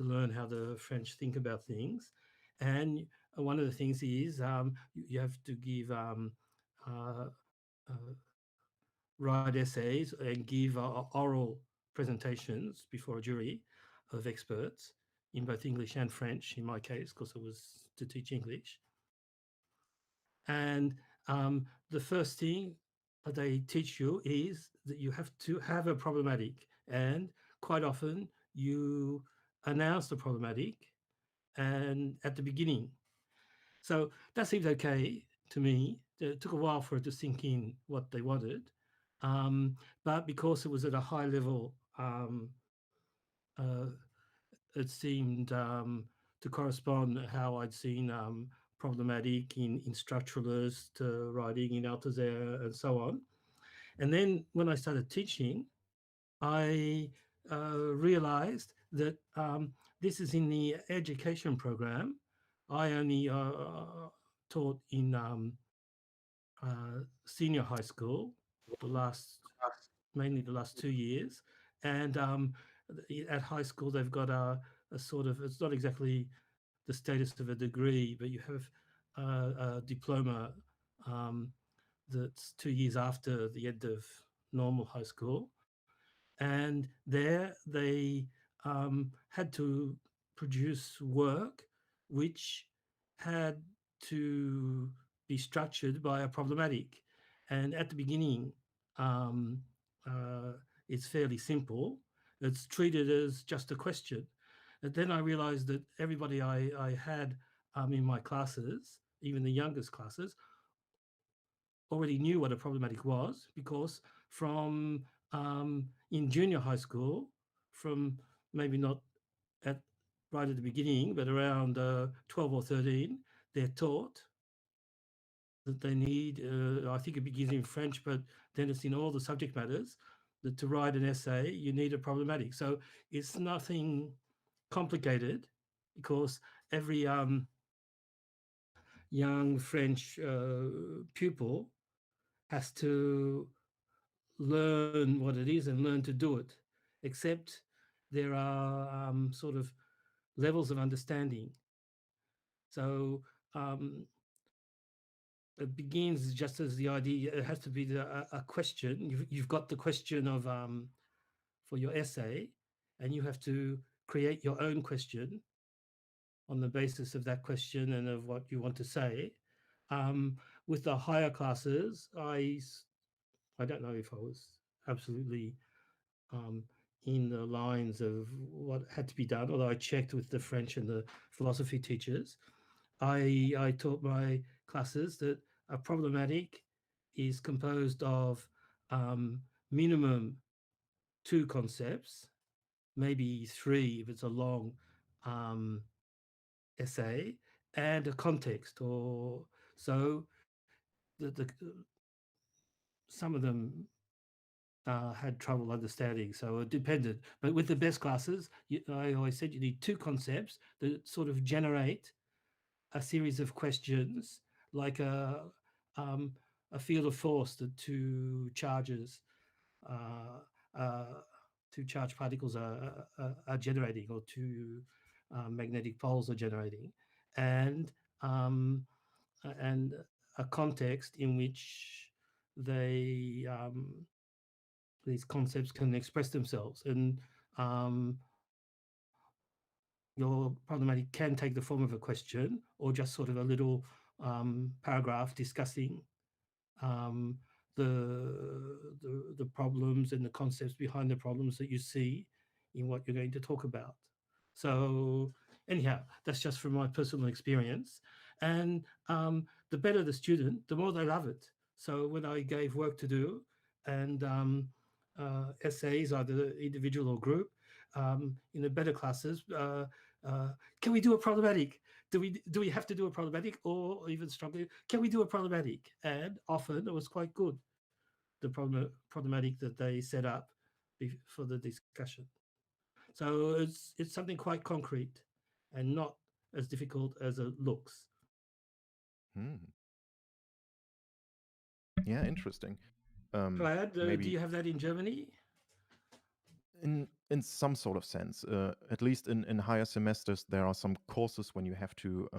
to learn how the French think about things. And one of the things is you have to give uh, uh, write essays and give oral presentations before a jury of experts in both English and French, in my case, because I was to teach English. And the first thing that they teach you is that you have to have a problematic, and quite often you announce the problematic and at the beginning. So that seems okay to me. It took a while for it to sink in what they wanted, but because it was at a high level, uh, it seemed to correspond how I'd seen problematic in structuralist writing in Althusser and so on. And then when I started teaching, I realized that this is in the education program. I only taught in senior high school, the last, mainly the last 2 years. And at high school, they've got a sort of, it's not exactly the status of a degree, but you have a diploma that's 2 years after the end of normal high school. And there they had to produce work which had to be structured by a problematic. And at the beginning, um, uh, it's fairly simple. It's treated as just a question. And then I realized that everybody I had in my classes, even the youngest classes, already knew what a problematic was, because from in junior high school, from maybe not at right at the beginning, but around 12 or 13, they're taught that they need, I think it begins in French, but then it's in all the subject matters, that to write an essay, you need a problematic. So it's nothing complicated, because every young French pupil has to learn what it is and learn to do it, except there are sort of levels of understanding. So it begins just as the idea, it has to be a question. You've got the question of for your essay, and you have to create your own question on the basis of that question and of what you want to say. With the higher classes, I don't know if I was absolutely um, in the lines of what had to be done, although I checked with the French and the philosophy teachers. I taught my classes that a problematic is composed of minimum two concepts, maybe three if it's a long essay, and a context. Or so the some of them had trouble understanding, so it depended. But with the best classes, I always said you need two concepts that sort of generate a series of questions, like a field of force that uh, two charged particles are generating, or two magnetic poles are generating, and um, and a context in which they these concepts can express themselves. And um, your problematic can take the form of a question, or just sort of a little paragraph discussing um, the problems and the concepts behind the problems that you see in what you're going to talk about. So anyhow, that's just from my personal experience. And the better the student, the more they love it. So when I gave work to do, and essays, either individual or group, in the better classes, uh, can we do a problematic? Do we have to do a problematic, or even stronger, can we do a problematic? And often it was quite good, the problematic that they set up for the discussion. So it's something quite concrete and not as difficult as it looks. Hmm. Yeah, interesting. Claude, do Maybe you have that in Germany? in some sort of sense. At least in higher semesters, there are some courses when you have to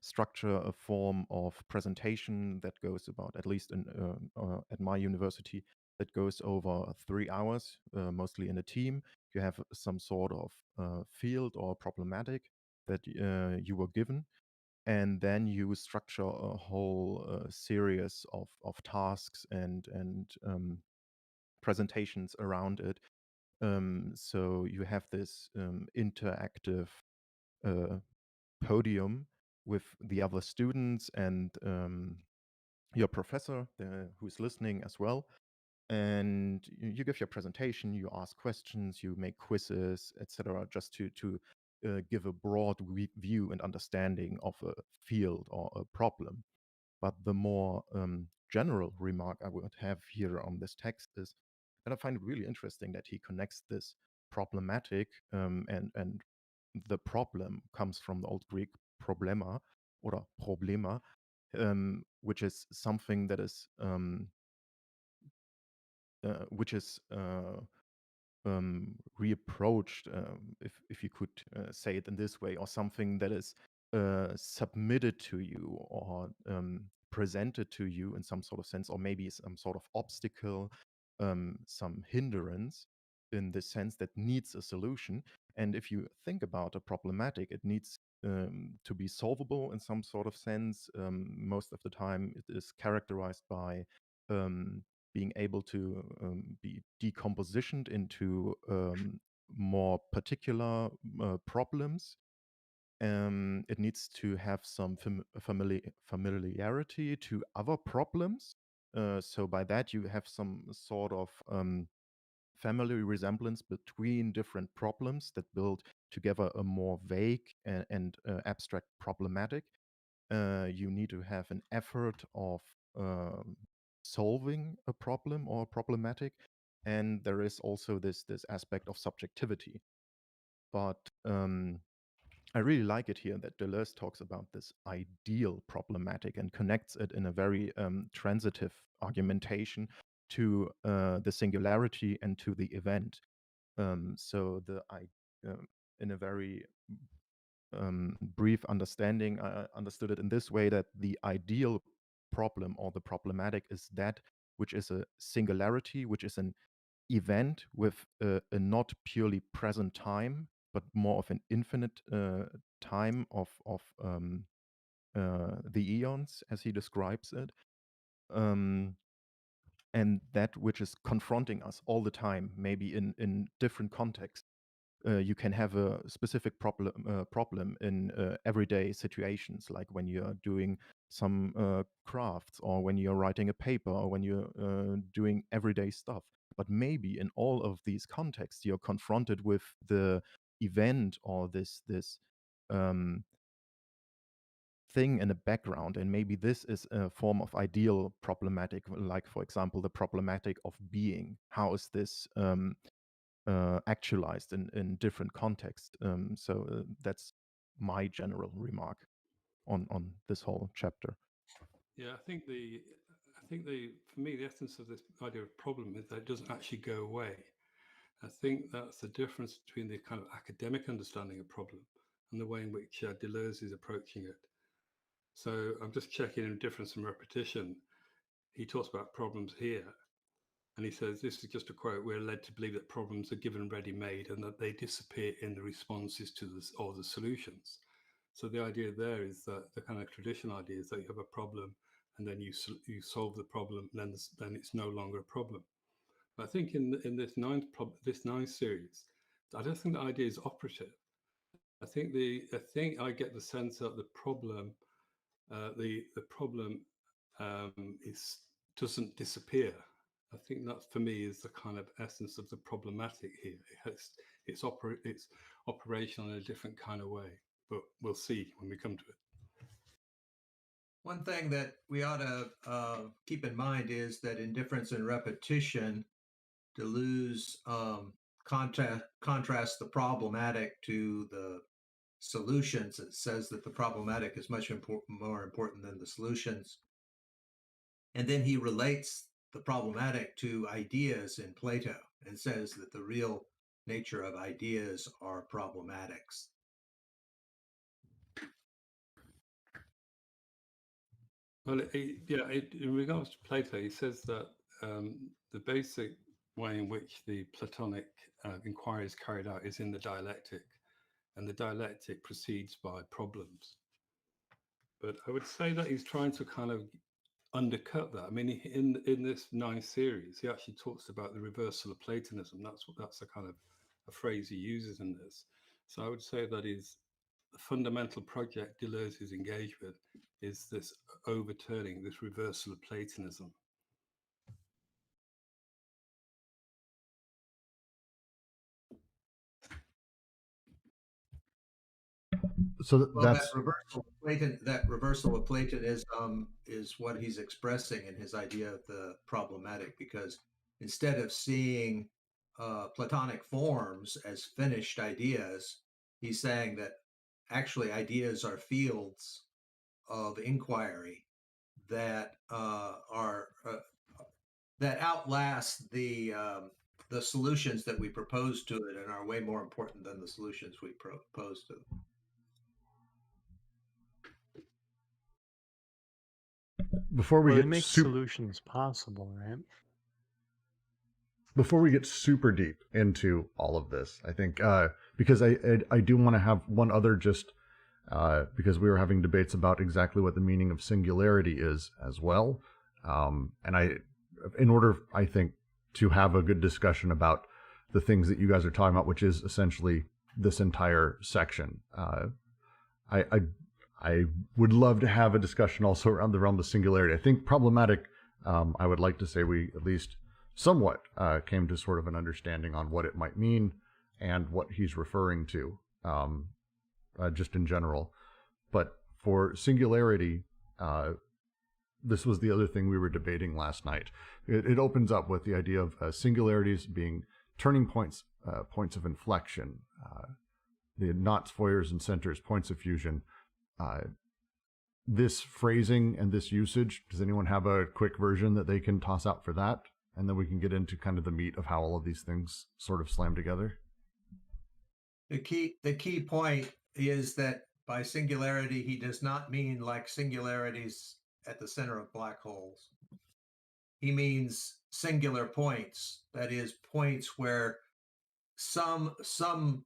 structure a form of presentation that goes about, at least at my university, that goes over 3 hours, mostly in a team. You have some sort of field or problematic that you were given, and then you structure a whole series of tasks and presentations around it. So you have this interactive uh, podium with the other students and your professor who's listening as well. And you give your presentation, you ask questions, you make quizzes, etc., just to give a broad view and understanding of a field or a problem. But the more general remark I would have here on this text is that I find it really interesting that he connects this problematic and the problem comes from the Old Greek problema or problema, which is something that is which is reapproached, if you could say it in this way, or something that is submitted to you or presented to you in some sort of sense, or maybe some sort of obstacle, some hindrance in the sense that needs a solution. And if you think about a problematic, it needs to be solvable in some sort of sense. Most of the time, it is characterized by being able to be decompositioned into more particular problems. It needs to have some familiarity to other problems. So by that, you have some sort of family resemblance between different problems that build together a more vague and abstract problematic. You need to have an effort of um, solving a problem or a problematic, and there is also this aspect of subjectivity. But I really like it here that Deleuze talks about this ideal problematic and connects it in a very transitive argumentation to the singularity and to the event. So in a very brief understanding, I understood it in this way that the ideal problem or the problematic is that which is a singularity, which is an event with a not purely present time, but more of an infinite time of the eons, as he describes it. Um, and that which is confronting us all the time, maybe in different contexts. You can have a specific problem in everyday situations, like when you're doing some crafts, or when you're writing a paper, or when you're doing everyday stuff. But maybe in all of these contexts, you're confronted with the event or this um, thing in the background, and maybe this is a form of ideal problematic, like for example the problematic of being. How is this actualized in different contexts? So that's my general remark on this whole chapter. Yeah, I think the for me the essence of this idea of problem is that it doesn't actually go away. I think that's the difference between the kind of academic understanding of problem and the way in which Deleuze is approaching it. So I'm just checking in difference and repetition. He talks about problems here, and he says, this is just a quote, we're led to believe that problems are given ready-made and that they disappear in the responses to this or the solutions. So the idea there is that the kind of traditional idea is that you have a problem and then you solve the problem, and then it's no longer a problem. But I think in this ninth series, I don't think the idea is operative. I think I get the sense that the problem is doesn't disappear. I think that for me is the kind of essence of the problematic here. It's operational in a different kind of way, but we'll see when we come to it. One thing that we ought to keep in mind is that in difference and repetition, Deleuze contrasts the problematic to the solutions. It says that the problematic is much more important than the solutions. And then he relates the problematic to ideas in Plato and says that the real nature of ideas are problematics. Well, in regards to Plato, he says that the basic way in which the Platonic inquiry is carried out is in the dialectic, and the dialectic proceeds by problems. But I would say that he's trying to kind of undercut that. I mean, in this 9 series, he actually talks about the reversal of Platonism. That's a kind of a phrase he uses in this. So I would say that is the fundamental project Deleuze is engaged with is this overturning, this reversal of Platonism. So Well, that's that reversal of Platonism is what he's expressing in his idea of the problematic, because instead of seeing Platonic forms as finished ideas, he's saying that actually ideas are fields of inquiry that that outlast the solutions that we propose to it and are way more important than the solutions we propose to them. before we Well, they get make solutions possible, right? before we get super deep into all of this, I think because I do want to have one other just because we were having debates about exactly what the meaning of singularity is as well, and in order, I think, to have a good discussion about the things that you guys are talking about, which is essentially this entire section, I would love to have a discussion also around the realm of singularity. I think problematic. I would like to say we at least somewhat came to sort of an understanding on what it might mean and what he's referring to, just in general. But for singularity, this was the other thing we were debating last night. It opens up with the idea of singularities being turning points, points of inflection, the knots, foyers, and centers, points of fusion. This phrasing and this usage, does anyone have a quick version that they can toss out for that? And then we can get into kind of the meat of how all of these things sort of slam together. The key point is that by singularity, he does not mean like singularities at the center of black holes. He means singular points, that is, points where something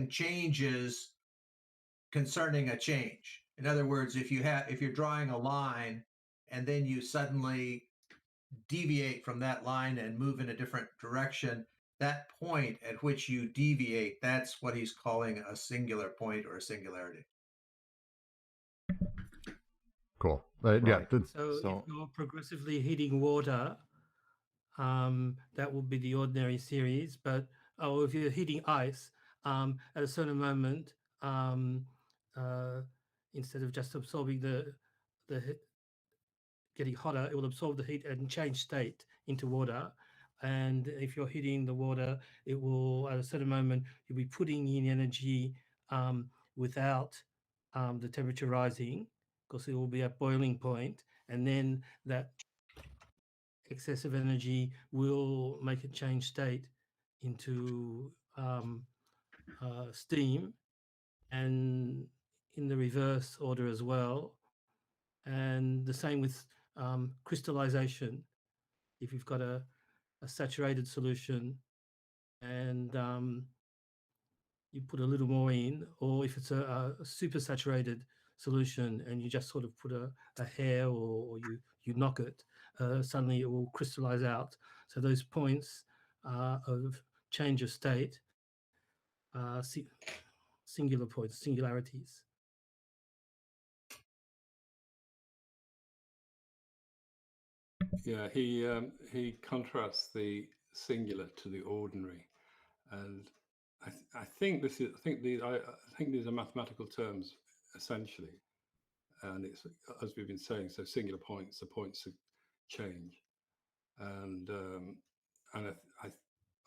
changes concerning a change. In other words, if you're drawing a line and then you suddenly deviate from that line and move in a different direction, that point at which you deviate, that's what he's calling a singular point or a singularity. Cool. Right. Yeah. So if you're progressively heating water, that will be the ordinary series. But if you're heating ice, at a certain moment, instead of just absorbing the getting hotter, it will absorb the heat and change state into water. And if you're heating the water, it will, at a certain moment, you'll be putting in energy without the temperature rising, because it will be at boiling point, and then that excessive energy will make it change state into steam, and in the reverse order as well. And the same with crystallization. If you've got a saturated solution and you put a little more in, or if it's a super saturated solution and you just sort of put a hair or you knock it, suddenly it will crystallize out. So those points of change of state are singular points, singularities. Yeah, he contrasts the singular to the ordinary, and I think these are mathematical terms essentially, and it's, as we've been saying, so singular points are points of change, and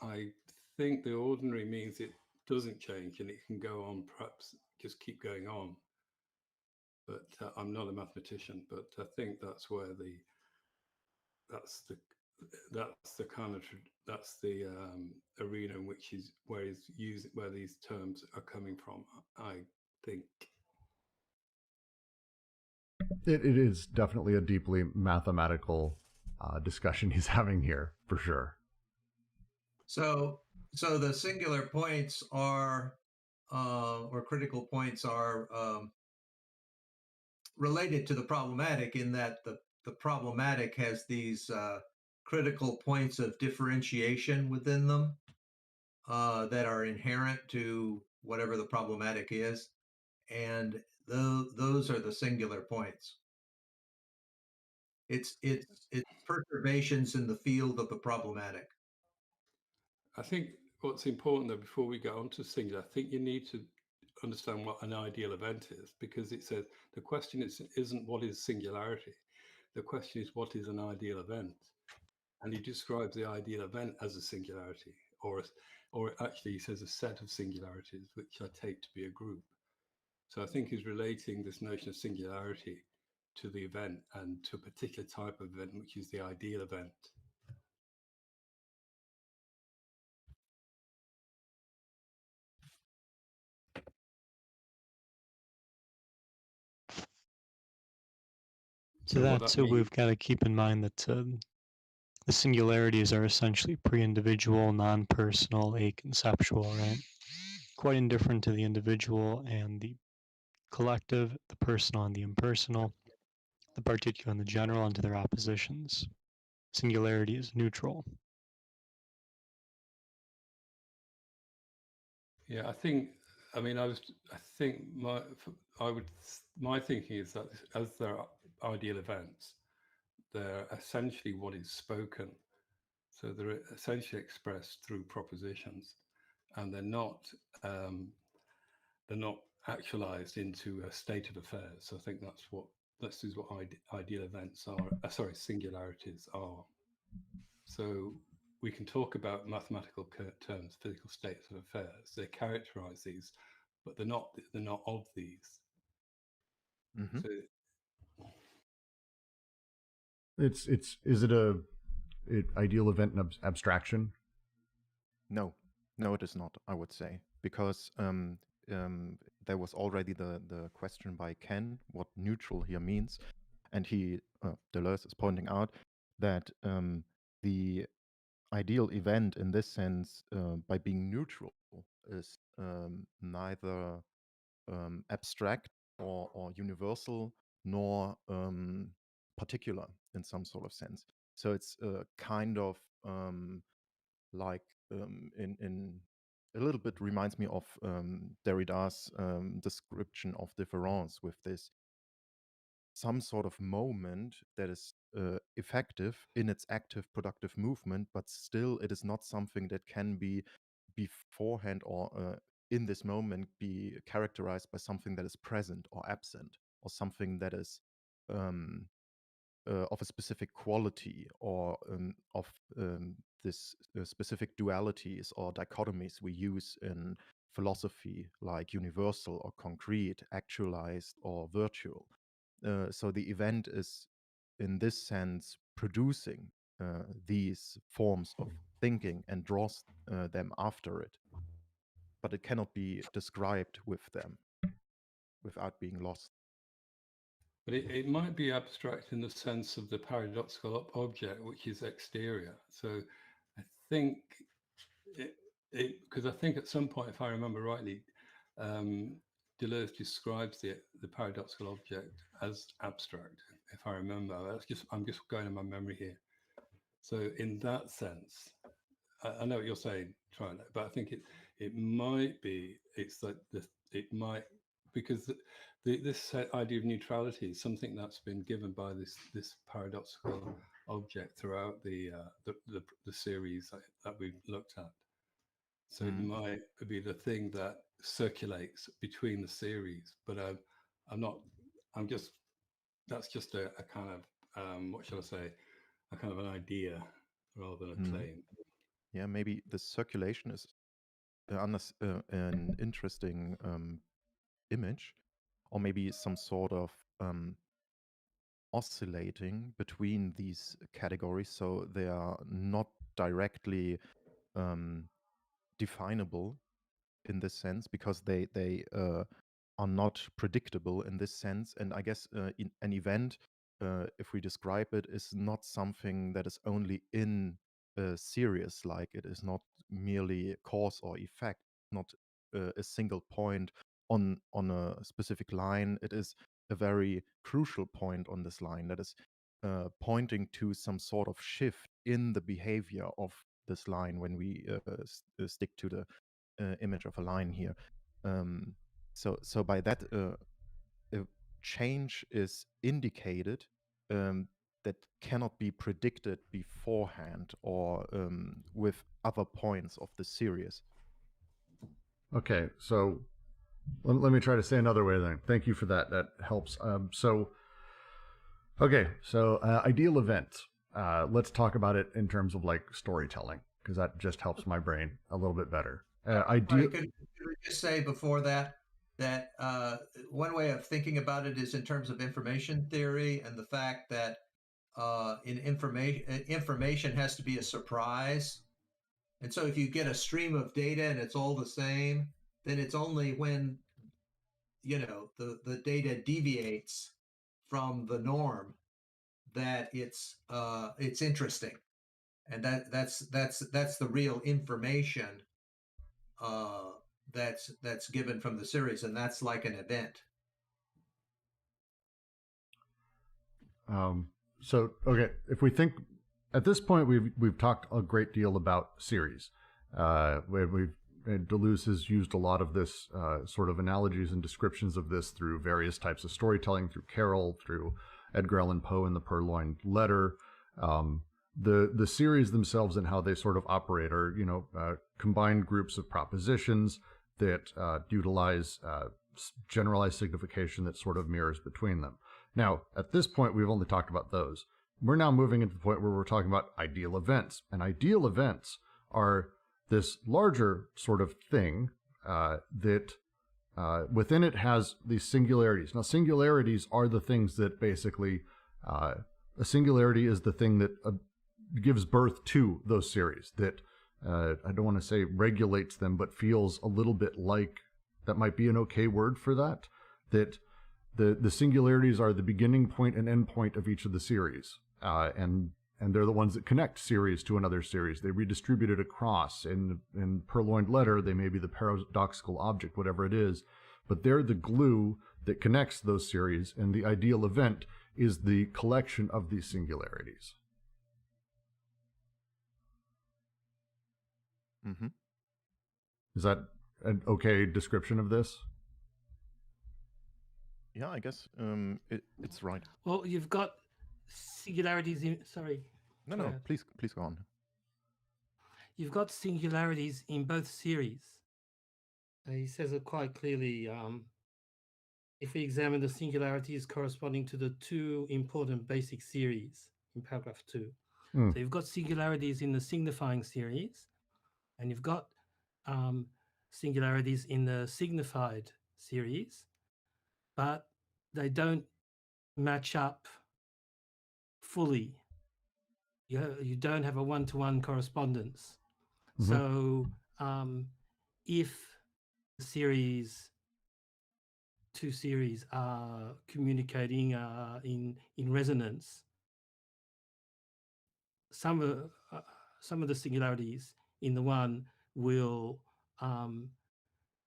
I think the ordinary means it doesn't change and it can go on, perhaps just keep going on. But I'm not a mathematician, but I think that's where that's that's the kind of that's the arena in which is where these terms are coming from, I think. It is definitely a deeply mathematical discussion he's having here, for sure. So the singular points are, or critical points are, related to the problematic in that the problematic has these critical points of differentiation within them that are inherent to whatever the problematic is, and those are the singular points. It's perturbations in the field of the problematic. I think what's important though, before we get on to singular, I think you need to understand what an ideal event is, because it says the question isn't what is singularity. The question is what is an ideal event, and he describes the ideal event as a singularity, or actually he says a set of singularities, which I take to be a group. So I think he's relating this notion of singularity to the event and to a particular type of event, which is the ideal event. To that too, we've got to keep in mind that the singularities are essentially pre-individual, non-personal, aconceptual, right? Quite indifferent to the individual and the collective, the personal and the impersonal, the particular and the general, and to their oppositions. Singularity is neutral. Yeah, I think my thinking is that as they're ideal events, they're essentially what is spoken. So they're essentially expressed through propositions, and they're not actualized into a state of affairs. So I think this is what ideal events are. Singularities are. So we can talk about mathematical terms, physical states of affairs. They characterize these, but they're not of these. Mm-hmm. So Is it a ideal event and abstraction? No, it is not, I would say, because there was already the question by Ken, what neutral here means. And Deleuze is pointing out that the ideal event in this sense, by being neutral, is neither abstract or universal, nor particular in some sort of sense. So it's kind of like in a little bit reminds me of Derrida's description of difference, with this some sort of moment that is effective in its active productive movement, but still it is not something that can be beforehand or in this moment be characterized by something that is present or absent, or something that is of a specific quality, or of this specific dualities or dichotomies we use in philosophy, like universal or concrete, actualized or virtual. So the event is, in this sense, producing these forms of thinking and draws them after it. But it cannot be described with them without being lost. but it might be abstract in the sense of the paradoxical object, which is exterior. So I think because I think at some point, if I remember rightly, Deleuze describes the paradoxical object as abstract. If I remember, I'm just going on my memory here. So in that sense, I know what you're saying, trying, but I think it might be. It's like it might, because this idea of neutrality is something that's been given by this paradoxical object throughout the series that we've looked at. So it might be the thing that circulates between the series, but that's just a kind of, what shall I say, a kind of an idea rather than a claim. Yeah, maybe the circulation is an interesting image, or maybe some sort of oscillating between these categories, so they are not directly definable in this sense, because they are not predictable in this sense. And I guess in an event, if we describe it, is not something that is only in a series, like it is not merely cause or effect, not a single point on a specific line. It is a very crucial point on this line that is pointing to some sort of shift in the behavior of this line when we stick to the image of a line here. So by that, a change is indicated that cannot be predicted beforehand or with other points of the series. Okay, so let me try to say another way then. Thank you for that. That helps. Ideal events. Let's talk about it in terms of like storytelling, because that just helps my brain a little bit better. Could we just say before that one way of thinking about it is in terms of information theory, and the fact that in information has to be a surprise. And so if you get a stream of data and it's all the same, then it's only when the data deviates from the norm that it's interesting, and that's the real information that's given from the series, and that's like an event. If we think at this point, we've talked a great deal about series. Deleuze has used a lot of this sort of analogies and descriptions of this through various types of storytelling, through Carroll, through Edgar Allan Poe in the Purloined Letter. The series themselves and how they sort of operate are, combined groups of propositions that utilize generalized signification that sort of mirrors between them. Now, at this point, we've only talked about those. We're now moving into the point where we're talking about ideal events. And ideal events are this larger sort of thing that within it has these singularities. Now, singularities are the things that basically, a singularity is the thing that gives birth to those series, that I don't want to say regulates them, but feels a little bit like, that might be an okay word for that, that the singularities are the beginning point and end point of each of the series. And they're the ones that connect series to another series. They redistribute it across. In Purloined Letter, they may be the paradoxical object, whatever it is, but they're the glue that connects those series, and the ideal event is the collection of these singularities. Mm-hmm. Is that an okay description of this? Yeah, I guess it's right. Well, you've got singularities in... Sorry. No, please go on. You've got singularities in both series. He says it quite clearly. If we examine the singularities corresponding to the two important basic series in paragraph 2. So you've got singularities in the signifying series, and you've got singularities in the signified series, but they don't match up fully. You don't have a one-to-one correspondence. Mm-hmm. So if the two series are communicating in resonance, some of the singularities in the one will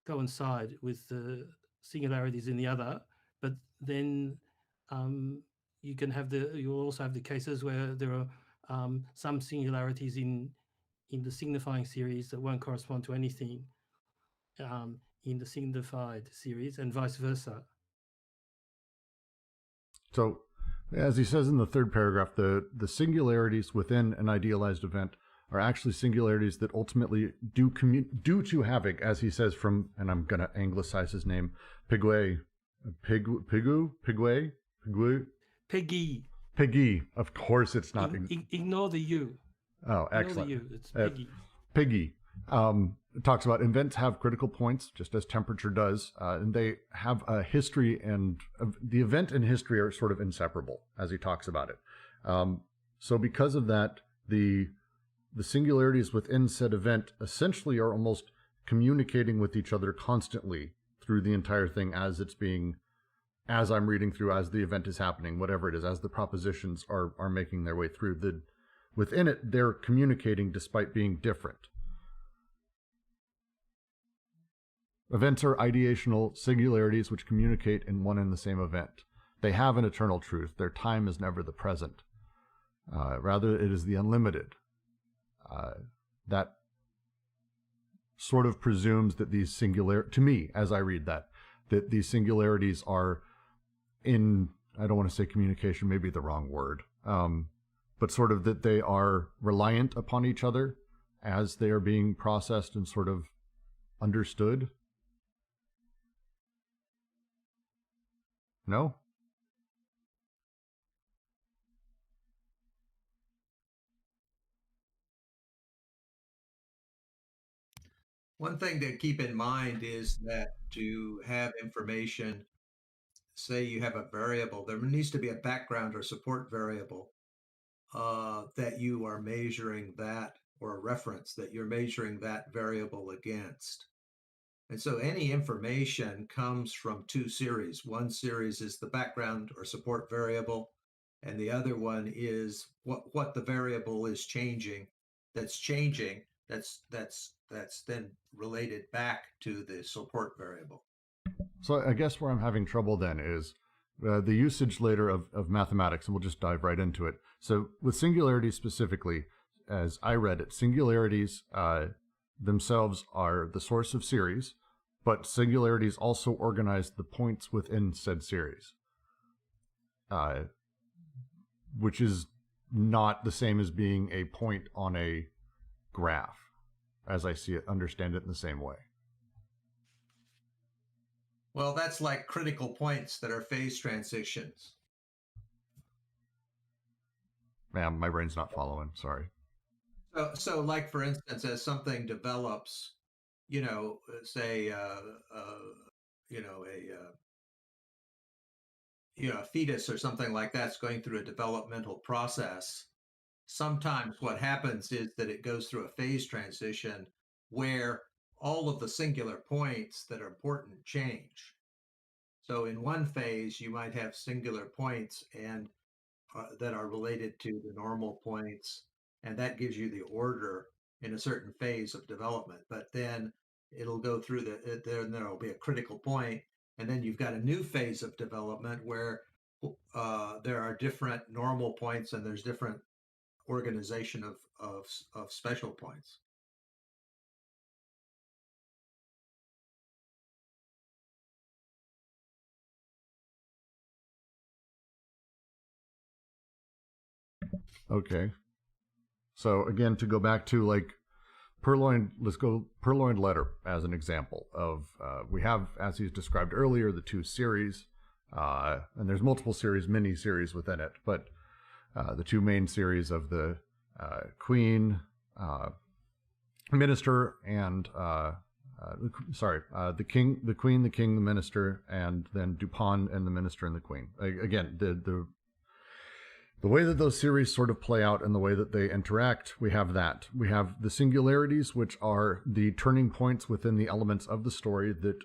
coincide with the singularities in the other, but then you'll also have the cases where there are some singularities in the signifying series that won't correspond to anything in the signified series, and vice versa. So, as he says in the third paragraph, the singularities within an idealized event are actually singularities that ultimately due to having, as he says from, and I'm going to anglicize his name, Piggy. Of course, it's not. Ignore the U. Oh, excellent. Ignore the U. It's Piggy. Piggy. talks about events have critical points, just as temperature does, and they have a history, and the event and history are sort of inseparable, as he talks about it. So because of that, the singularities within said event essentially are almost communicating with each other constantly through the entire thing as I'm reading through, as the event is happening, whatever it is, as the propositions are making their way through. Within it, they're communicating despite being different. Events are ideational singularities which communicate in one and the same event. They have an eternal truth. Their time is never the present. Rather, it is the unlimited. That sort of presumes that these to me, as I read that these singularities are in, I don't want to say communication, maybe the wrong word, but sort of that they are reliant upon each other as they are being processed and sort of understood. No? One thing to keep in mind is that to have information, say you have a variable, there needs to be a background or support variable that you are measuring that, or a reference that you're measuring that variable against. And so any information comes from two series. One series is the background or support variable, and the other one is what the variable is changing, that's then related back to the support variable. So I guess where I'm having trouble then is the usage later of mathematics, and we'll just dive right into it. So with singularities specifically, as I read it, singularities themselves are the source of series, but singularities also organize the points within said series, which is not the same as being a point on a graph, as I see it, understand it in the same way. Well, that's like critical points that are phase transitions. Man, my brain's not following, sorry. So like, for instance, as something develops, say, a fetus or something like that's going through a developmental process. Sometimes what happens is that it goes through a phase transition where all of the singular points that are important change. So in one phase, you might have singular points and that are related to the normal points, and that gives you the order in a certain phase of development. But then it'll go through then there'll be a critical point, and then you've got a new phase of development where there are different normal points and there's different organization of special points. Okay. So again, to go back to like purloined, let's go purloined letter as an example of, we have, as he's described earlier, the two series, and there's multiple series, mini series within it, but the two main series of the queen, minister, and the king, the queen, the king, the minister, and then Dupin and the minister and the queen. Again, the way that those series sort of play out and the way that they interact, we have that. We have the singularities, which are the turning points within the elements of the story that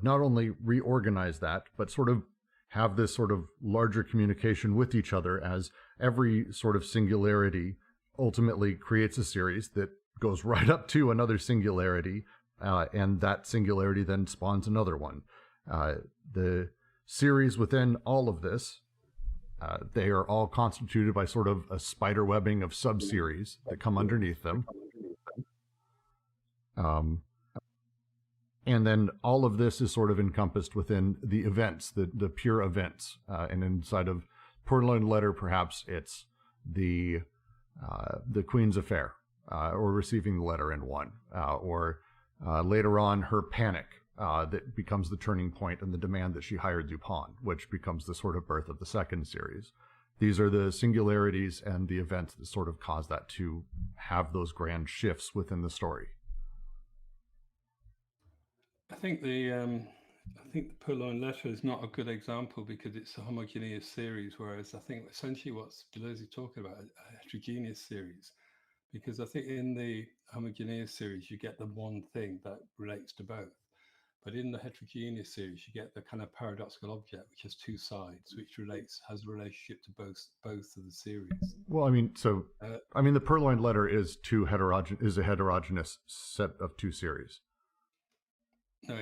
not only reorganize that, but sort of have this sort of larger communication with each other, as every sort of singularity ultimately creates a series that goes right up to another singularity, and that singularity then spawns another one. The series within all of this, they are all constituted by sort of a spider webbing of sub-series that come underneath them. And then all of this is sort of encompassed within the events, the pure events. And inside of Purloined Letter, perhaps it's the Queen's affair, or receiving the letter in one, or later on her panic, that becomes the turning point and the demand that she hired Dupin, which becomes the sort of birth of the second series. These are the singularities and the events that sort of cause that to have those grand shifts within the story. I think the Purloin letter is not a good example because it's a homogeneous series, whereas I think essentially what Deleuze is talking about a heterogeneous series, because I think in the homogeneous series you get the one thing that relates to both, but in the heterogeneous series you get the kind of paradoxical object which has two sides, which has a relationship to both of the series. Well, I mean, the Purloin letter is a heterogeneous set of two series. No,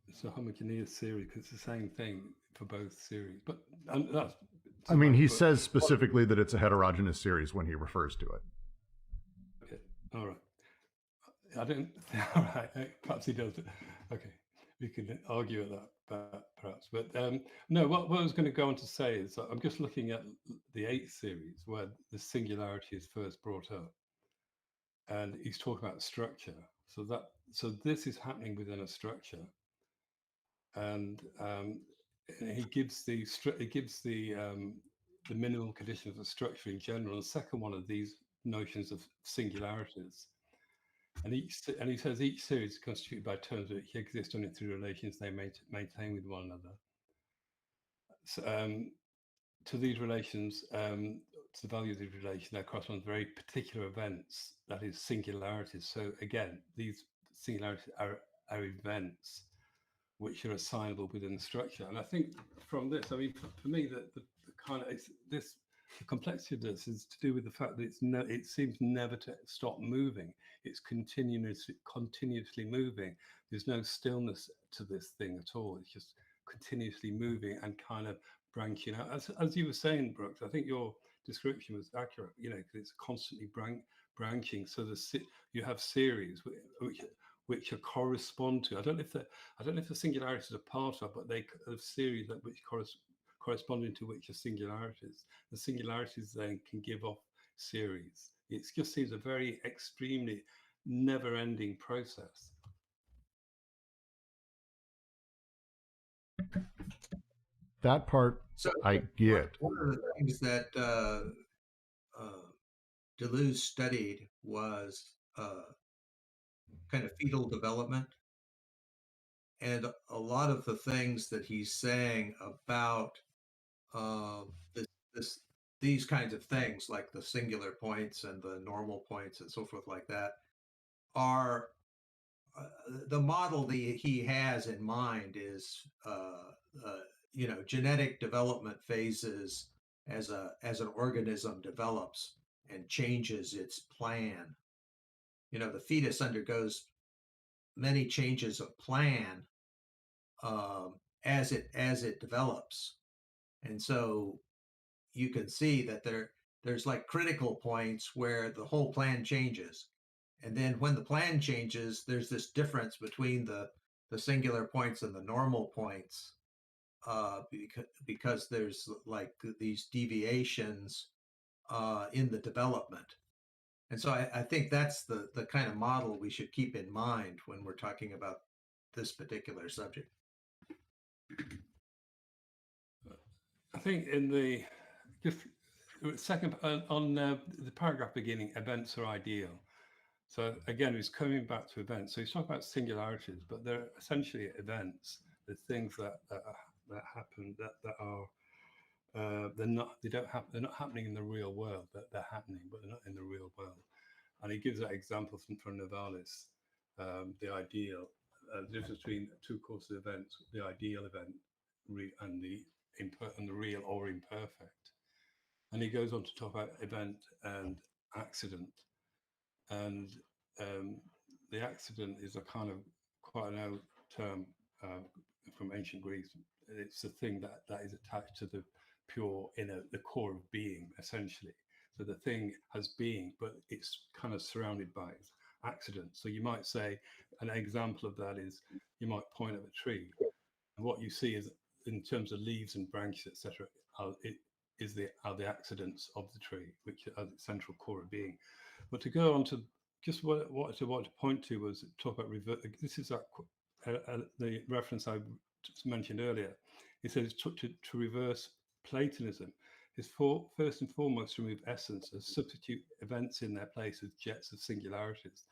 it's a homogeneous series because it's the same thing for both series. But that's. I mean, he says specifically that it's a heterogeneous series when he refers to it. Okay, all right. I don't. All right, perhaps he does. Okay, we can argue at that, perhaps. But no, what I was going to go on to say is that I'm just looking at the 8th series where the singularity is first brought up, and he's talking about structure. So this is happening within a structure. And he gives the minimal conditions of structure in general. The second one of these notions of singularities, and he says each series is constituted by terms which exist only through relations they maintain with one another. So, to these relations, to the value of these relations, they correspond to very particular events, that is singularities. So again, these singularities are events which are assignable within the structure. And I think from this, I mean, for me, the kind of the complexity of this is to do with the fact that it seems never to stop moving. It's continuously moving. There's no stillness to this thing at all. It's just continuously moving and kind of branching out. As you were saying, Brooks, I think your description was accurate. You know, because it's constantly branching. So you have series which are correspond to. I don't know if the singularities are part of, but they have series which corresponding to which are singularities. The singularities then can give off series. It just seems a very extremely never-ending process. That part I get. One of the things that Deleuze studied was kind of fetal development. And a lot of the things that he's saying about these kinds of things, like the singular points and the normal points and so forth like that, are the model that he has in mind is genetic development phases as an organism develops and changes its plan. You know, the fetus undergoes many changes of plan as it develops, and so you can see that there's like critical points where the whole plan changes, and then when the plan changes, there's this difference between the singular points and the normal points, because there's like these deviations in the development. And so I think that's the kind of model we should keep in mind when we're talking about this particular subject. I think in the second on the paragraph beginning, events are ideal. So again, he's coming back to events. So he's talking about singularities, but they're essentially events. They're things that happen that are they're not happening in the real world. That they're happening, but they're not in the real world. And he gives that example from Novalis, the ideal difference between two courses of events: the ideal event and the real or imperfect. And he goes on to talk about event and accident. And the accident is a kind of quite an old term from ancient Greece. It's a thing that is attached to the pure inner, the core of being, essentially. So the thing has being, but it's kind of surrounded by accidents. So you might say an example of that is you might point at a tree, and what you see is, in terms of leaves and branches, etc., are the accidents of the tree, which are the central core of being. But to go on to just what to point to was talk about this is the reference I just mentioned earlier. He says to reverse Platonism is first and foremost to remove essence and substitute events in their place as jets of singularities.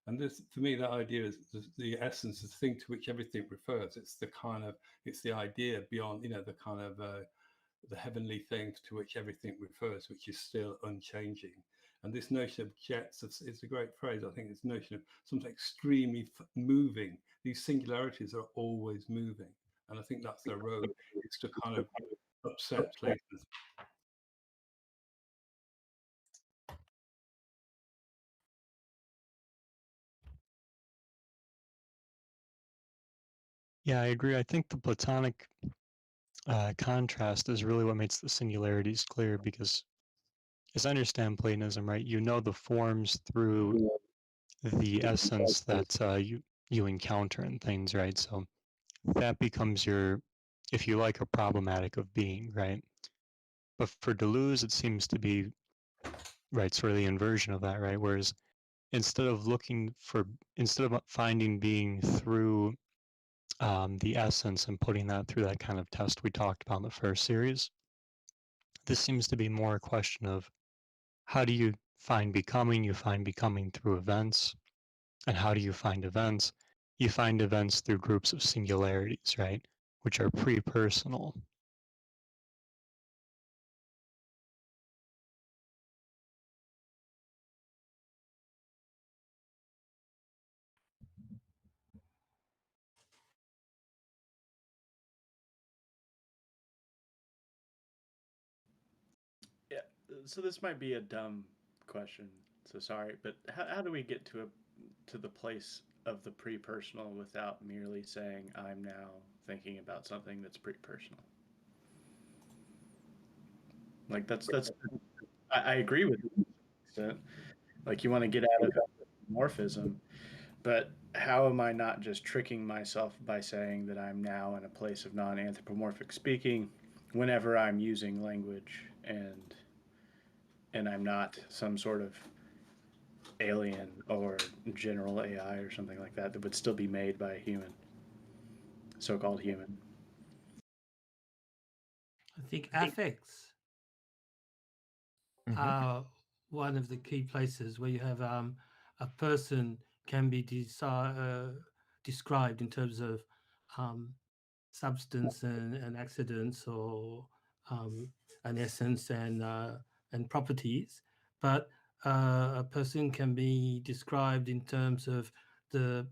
And this, for me, that idea is the essence, the thing to which everything refers. It's the idea beyond, the kind of the heavenly thing to which everything refers, which is still unchanging. And this notion of jets is a great phrase. I think this notion of something extremely moving. These singularities are always moving, and I think that's their road. It's to kind of upset Platonism. Yeah, I agree. I think the Platonic contrast is really what makes the singularities clear, because as I understand Platonism, right, you know the forms through the essence that you encounter in things, right? So that becomes your, if you like, a problematic of being, right? But for Deleuze, it seems to be, right, sort of the inversion of that, right? Whereas instead of finding being through the essence and putting that through that kind of test we talked about in the first series, this seems to be more a question of how do you find becoming? You find becoming through events. And how do you find events? You find events through groups of singularities, right? Which are pre-personal. Yeah, so this might be a dumb question, so sorry, but how do we get to the place of the pre-personal without merely saying I'm now thinking about something that's pre-personal? Like that's I agree with you. Like you want to get out of morphism, but how am I not just tricking myself by saying that I'm now in a place of non-anthropomorphic speaking whenever I'm using language and I'm not some sort of alien or general AI or something like that would still be made by a human, so-called human. I think affects are one of the key places where you have a person can be described in terms of substance and accidents, or an essence and properties, but a person can be described in terms of the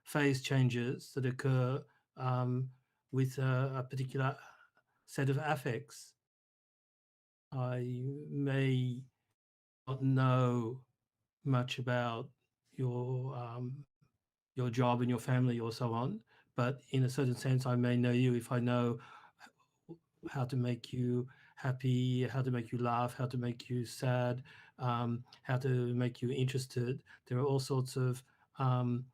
phase changes that occur with a particular set of affects. I may not know much about your job and your family or so on, but in a certain sense, I may know you if I know how to make you happy, how to make you laugh, how to make you sad, how to make you interested. There are all sorts of an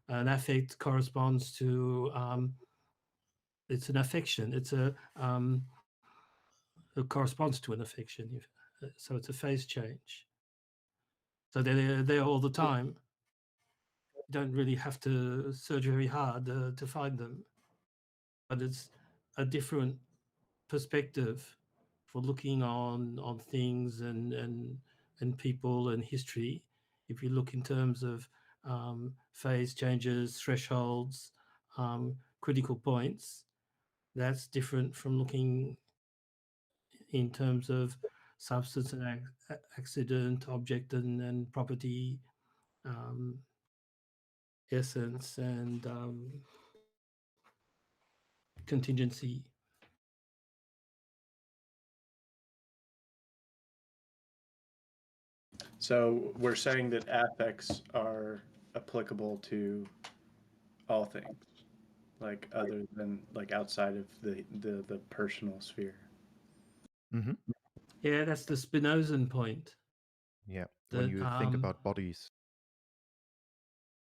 affect corresponds to it's an affection. It corresponds to an affection. So it's a phase change. So they're there all the time. You don't really have to search very hard to find them. But it's a different perspective for looking on things and people and history. If you look in terms of phase changes, thresholds, critical points, that's different from looking in terms of substance and accident, object and property, essence and contingency. So we're saying that affects are applicable to all things, like other than like outside of the personal sphere. Yeah, that's the Spinozan point. Yeah, when you think about bodies.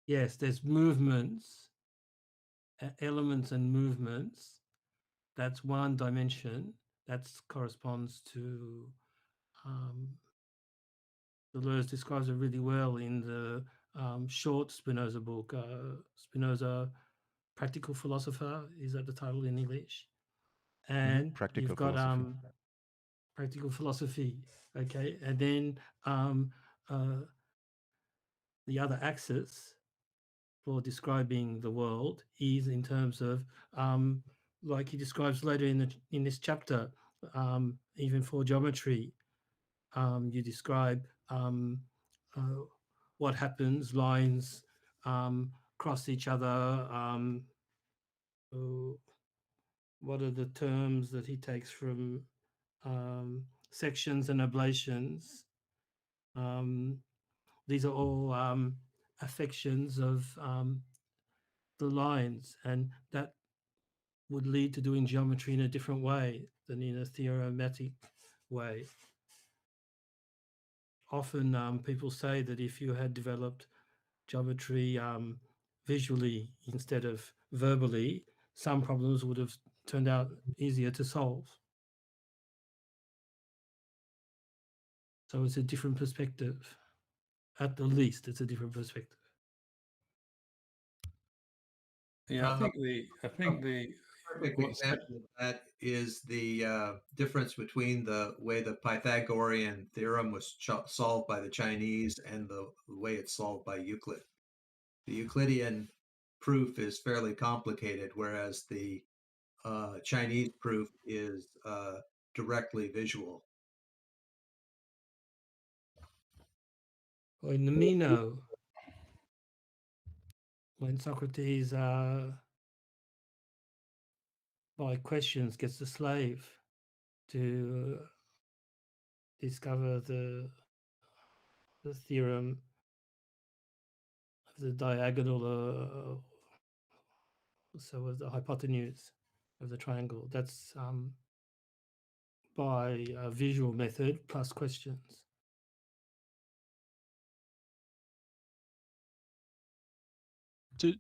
Yes, there's movements, elements and movements. That's one dimension. That corresponds to Deleuze describes it really well in the short Spinoza book, Spinoza, Practical Philosopher, is that the title in English? And you've got Practical Philosophy, okay? And then the other axis for describing the world is in terms of, like he describes later in this chapter, even for geometry, you describe what happens, lines cross each other. What are the terms that he takes from sections and ablations? These are all affections of the lines, and that would lead to doing geometry in a different way than in a theorematic way. Often people say that if you had developed geometry visually instead of verbally, some problems would have turned out easier to solve. So it's a different perspective. At the least, it's a different perspective. Yeah, I think the perfect example of that is the difference between the way the Pythagorean theorem was solved by the Chinese and the way it's solved by Euclid. The Euclidean proof is fairly complicated, whereas the Chinese proof is directly visual. Or in the Meno, when Socrates, by questions, gets the slave to discover the theorem of the diagonal, so of the hypotenuse of the triangle. That's by a visual method plus questions.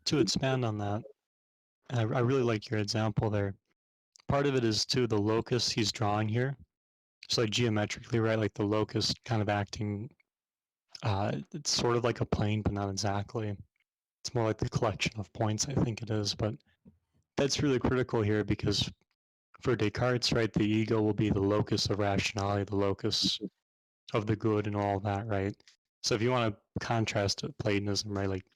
To expand on that, I really like your example there. Part of it is too the locus he's drawing here. So like geometrically, right? Like the locus kind of acting, it's sort of like a plane, but not exactly. It's more like the collection of points, I think it is. But that's really critical here because for Descartes, right, the ego will be the locus of rationality, the locus of the good and all that, right? So if you want to contrast to Platonism, right, like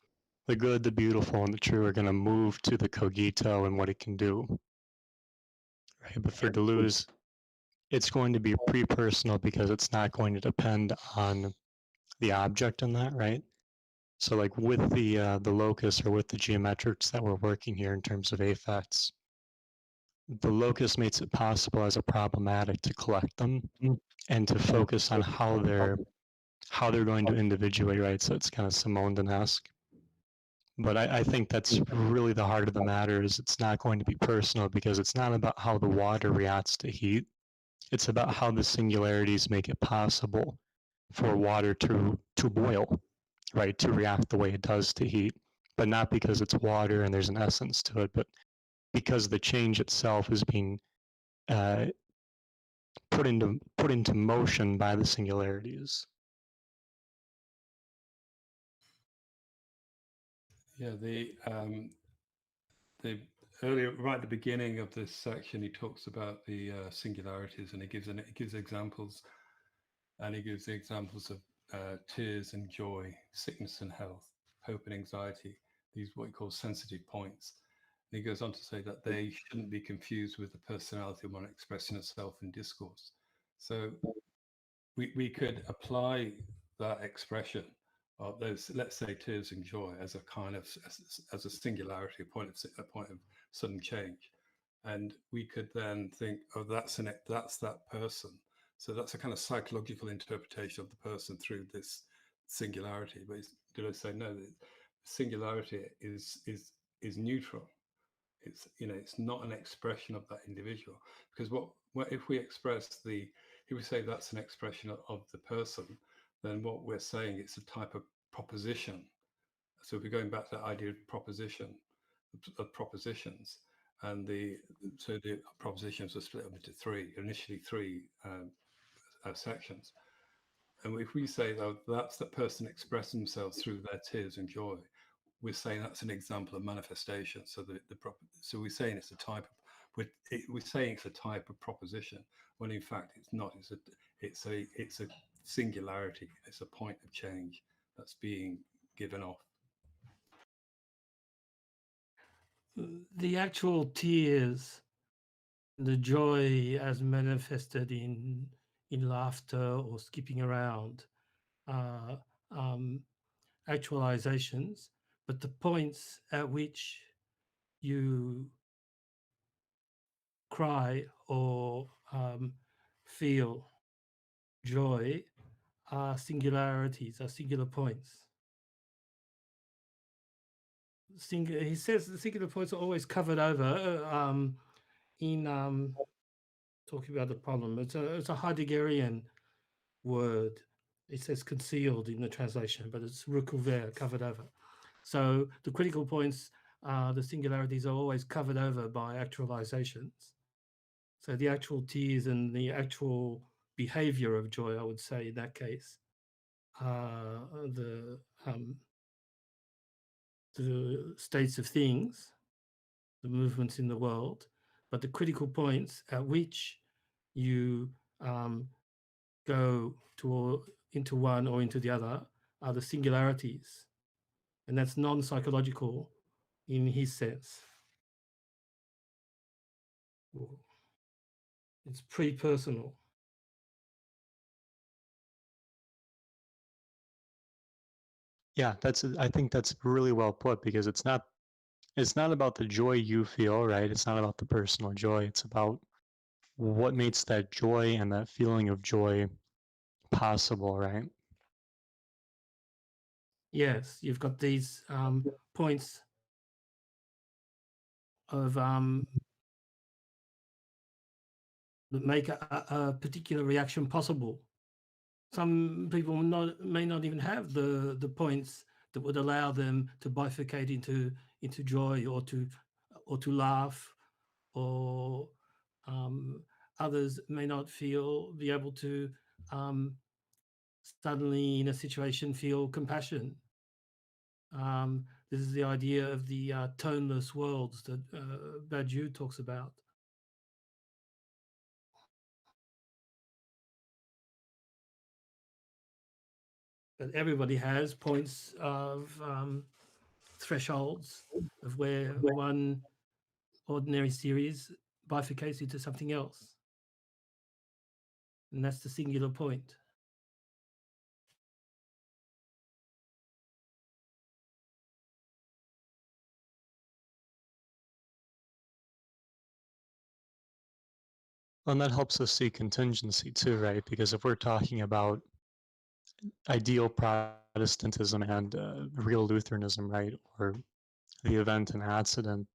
the good, the beautiful, and the true are going to move to the cogito and what it can do. Right? But for Deleuze, it's going to be pre-personal because it's not going to depend on the object in that, right? So like with the locus or with the geometrics that we're working here in terms of affects, the locus makes it possible as a problematic to collect them and to focus on how they're going to individuate, right? So it's kind of Simondon-esque. But I think that's really the heart of the matter is it's not going to be personal because it's not about how the water reacts to heat. It's about how the singularities make it possible for water to boil, right? To react the way it does to heat, but not because it's water and there's an essence to it, but because the change itself is being put into motion by the singularities. Yeah, the earlier, right at the beginning of this section, he talks about the singularities, and he gives examples, and he gives the examples of tears and joy, sickness and health, hope and anxiety. These what he calls sensitive points. And he goes on to say that they shouldn't be confused with the personality of one expressing itself in discourse. So we could apply that expression of those, let's say, tears and joy as a kind of as a singularity, a point of sudden change, and we could then think, oh, that's that person. So that's a kind of psychological interpretation of the person through this singularity. But Deleuze say no, the singularity is neutral. It's it's not an expression of that individual, because what if we express if we say that's an expression of the person, then what we're saying it's a type of proposition. So if we're going back to that idea of proposition, of propositions, and the propositions are split up into initially three sections. And if we say that's the person expressing themselves through their tears and joy, we're saying that's an example of manifestation. So so we're saying it's a type of we're saying it's a type of proposition, when in fact it's not. It's a singularity. It's a point of change that's being given off. The actual tears, the joy as manifested in laughter or skipping around, actualizations, but the points at which you cry or feel joy are singularities, are singular points. He says the singular points are always covered over in talking about the problem. It's a Heideggerian word. It says concealed in the translation, but it's recouvert, covered over. So the critical points, the singularities are always covered over by actualizations. So the actual tears and the actual behavior of joy, I would say in that case, the states of things, the movements in the world, but the critical points at which you go into one or into the other are the singularities, and that's non-psychological in his sense. It's pre-personal. Yeah, I think that's really well put, because it's not about the joy you feel, right? It's not about the personal joy. It's about what makes that joy and that feeling of joy possible, right? Yes, you've got these points of that make a particular reaction possible. Some people may not even have the points that would allow them to bifurcate into joy or to laugh, or others may not be able to suddenly in a situation feel compassion. This is the idea of the toneless worlds that Badiou talks about. But everybody has points of thresholds of where one ordinary series bifurcates into something else. And that's the singular point. And that helps us see contingency too, right? Because if we're talking about ideal Protestantism and real Lutheranism, right, or the event and accident,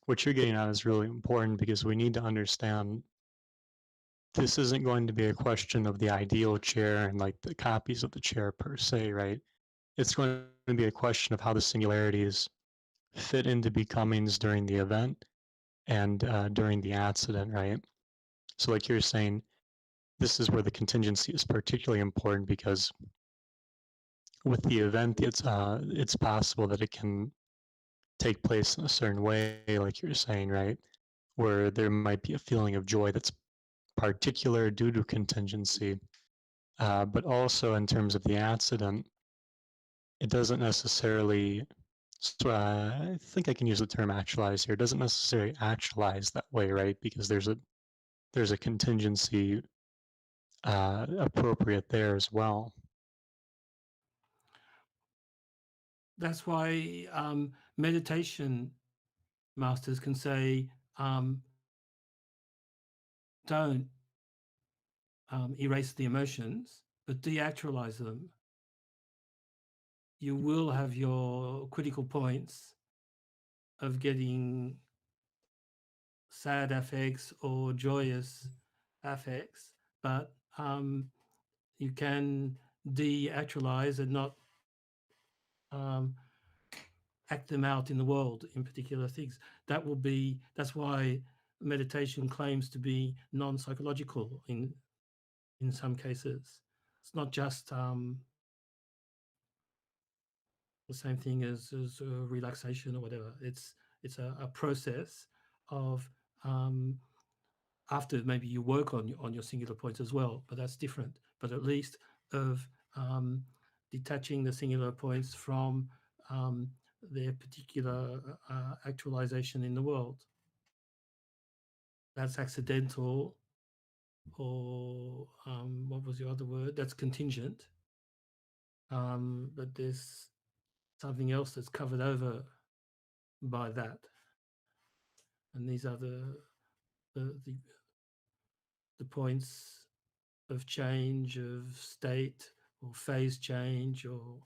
what you're getting at is really important, because we need to understand this isn't going to be a question of the ideal chair and like the copies of the chair per se, right? It's going to be a question of how the singularities fit into becomings during the event and during the accident, right? So like you're saying, this is where the contingency is particularly important, because with the event, it's possible that it can take place in a certain way, like you're saying, right? Where there might be a feeling of joy that's particular due to contingency, but also in terms of the accident, it doesn't necessarily, so I think I can use the term actualize here, it doesn't necessarily actualize that way, right? Because there's a contingency appropriate there as well. That's why meditation masters can say, don't erase the emotions, but deactualize them. You will have your critical points of getting sad affects or joyous affects, but you can deactualize and not act them out in the world in particular things. That's why meditation claims to be non-psychological in some cases. It's not just the same thing as relaxation or whatever. It's a process of after maybe you work on your singular points as well, but that's different. But at least of detaching the singular points from their particular actualization in the world. That's accidental, or what was the other word? That's contingent. But there's something else that's covered over by that, and these are the points of change, of state, or phase change, or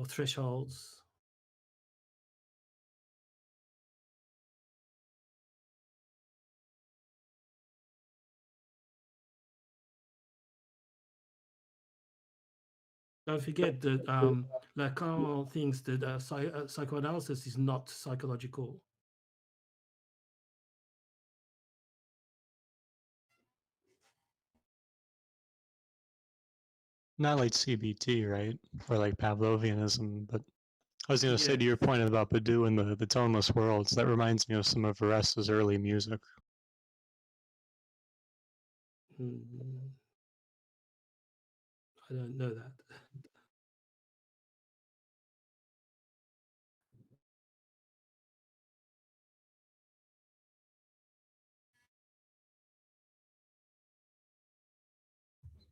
thresholds. Don't forget that Lacan thinks that psychoanalysis is not psychological. Not like CBT, right? Or like Pavlovianism, but I was going to say to your point about Badiou and the toneless worlds, that reminds me of some of Varesta's early music. I don't know that.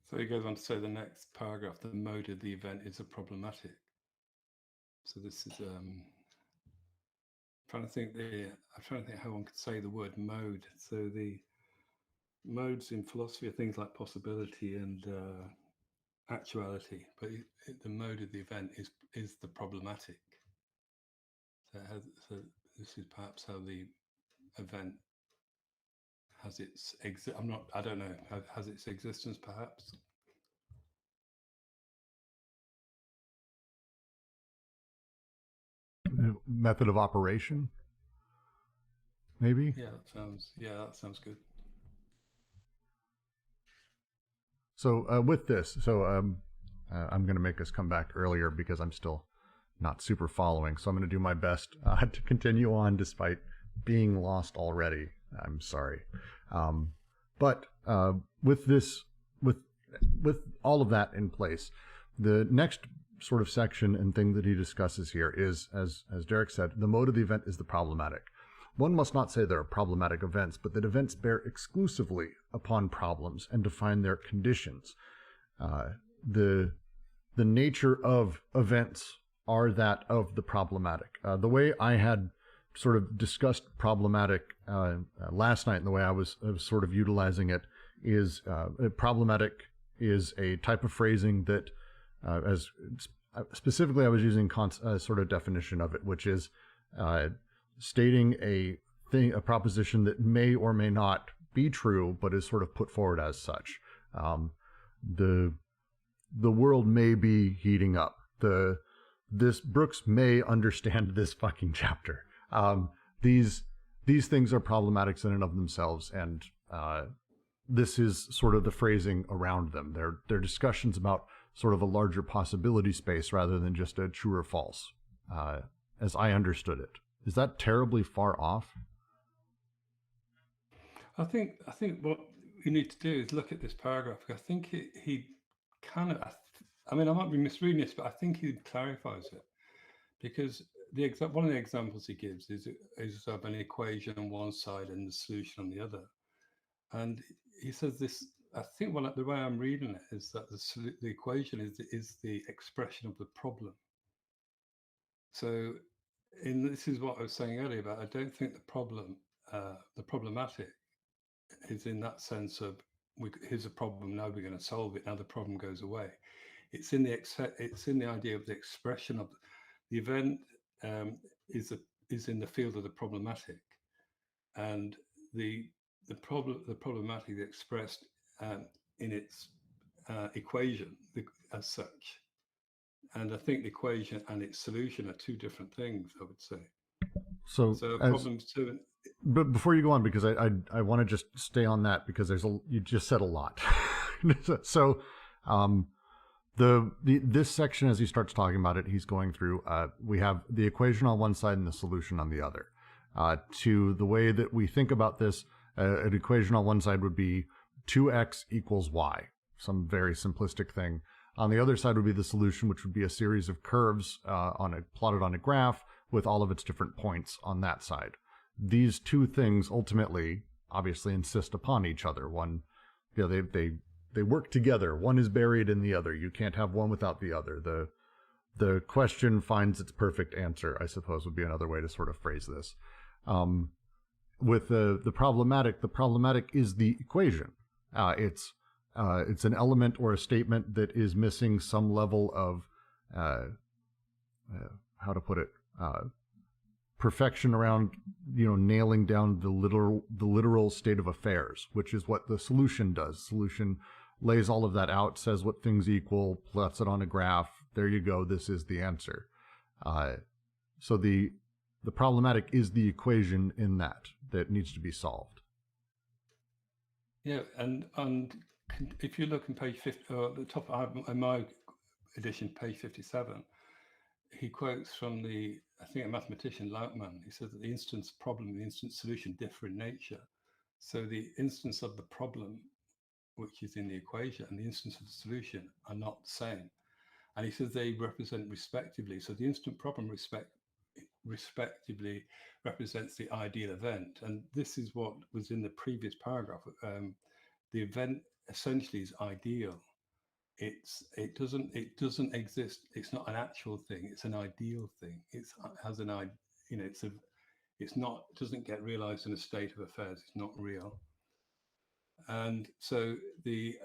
So he goes on to say the next paragraph, the mode of the event is a problematic. So this is I'm trying to think how one could say the word mode. So the modes in philosophy are things like possibility and actuality, but the mode of the event is the problematic. So this is perhaps how the event has its I don't know, has its existence perhaps. Method of operation, maybe. Yeah, that sounds good. So with this, I'm going to make us come back earlier because I'm still not super following. So I'm going to do my best to continue on despite being lost already. I'm sorry. But with this, with all of that in place, the next sort of section and thing that he discusses here is, as Derek said, the mode of the event is the problematic. One must not say there are problematic events, but that events bear exclusively upon problems and define their conditions. The nature of events are that of the problematic. The way I had sort of discussed problematic last night, and the way I was sort of utilizing it is problematic is a type of phrasing that, as specifically I was using a sort of definition of it, which is stating a proposition that may or may not be true, but is sort of put forward as such. The world may be heating up. This Brooks may understand this fucking chapter. These things are problematics in and of themselves, and this is sort of the phrasing around them. They're discussions about sort of a larger possibility space rather than just a true or false, as I understood it. Is that terribly far off? I think what you need to do is look at this paragraph. I think he kind of, I mean, I might be misreading this, but I think he clarifies it, because one of the examples he gives is of an equation on one side and the solution on the other, and he says this. I think the way I'm reading it is that the equation is the expression of the problem. So, this is what I was saying earlier about, I don't think the problematic is in that sense of here's a problem, now we're going to solve it, now the problem goes away. It's in the idea of the expression of the event is in the field of the problematic, and the problematic expressed in its equation as such. And I think the equation and its solution are two different things, I would say. So problems too. But before you go on, because I want to just stay on that, because you just said a lot. So this section, as he starts talking about it, he's going through, we have the equation on one side and the solution on the other. To the way that we think about this, an equation on one side would be 2x equals y, some very simplistic thing. On the other side would be the solution, which would be a series of curves plotted on a graph with all of its different points on that side. These two things ultimately, obviously, insist upon each other. One, they work together. One is buried in the other. You can't have one without the other. The question finds its perfect answer, I suppose, would be another way to sort of phrase this. With the problematic is the equation. It's an element or a statement that is missing some level of how to put it, perfection around nailing down the literal state of affairs, which is what the solution does. Solution lays all of that out, says what things equal, plots it on a graph. There you go. This is the answer. So the problematic is the equation in that needs to be solved. Yeah, and if you look on page 50, at the top of my edition, page 57, he quotes from I think a mathematician, Lautmann. He says that the instance problem and the instance solution differ in nature. So the instance of the problem, which is in the equation, and the instance of the solution are not the same. And he says they represent respectively. So the instant problem respectively represents the ideal event. And this is what was in the previous paragraph. The event essentially is ideal. It doesn't exist. It's not an actual thing. It's an ideal thing. It has an doesn't get realized in a state of affairs. It's not real. And so the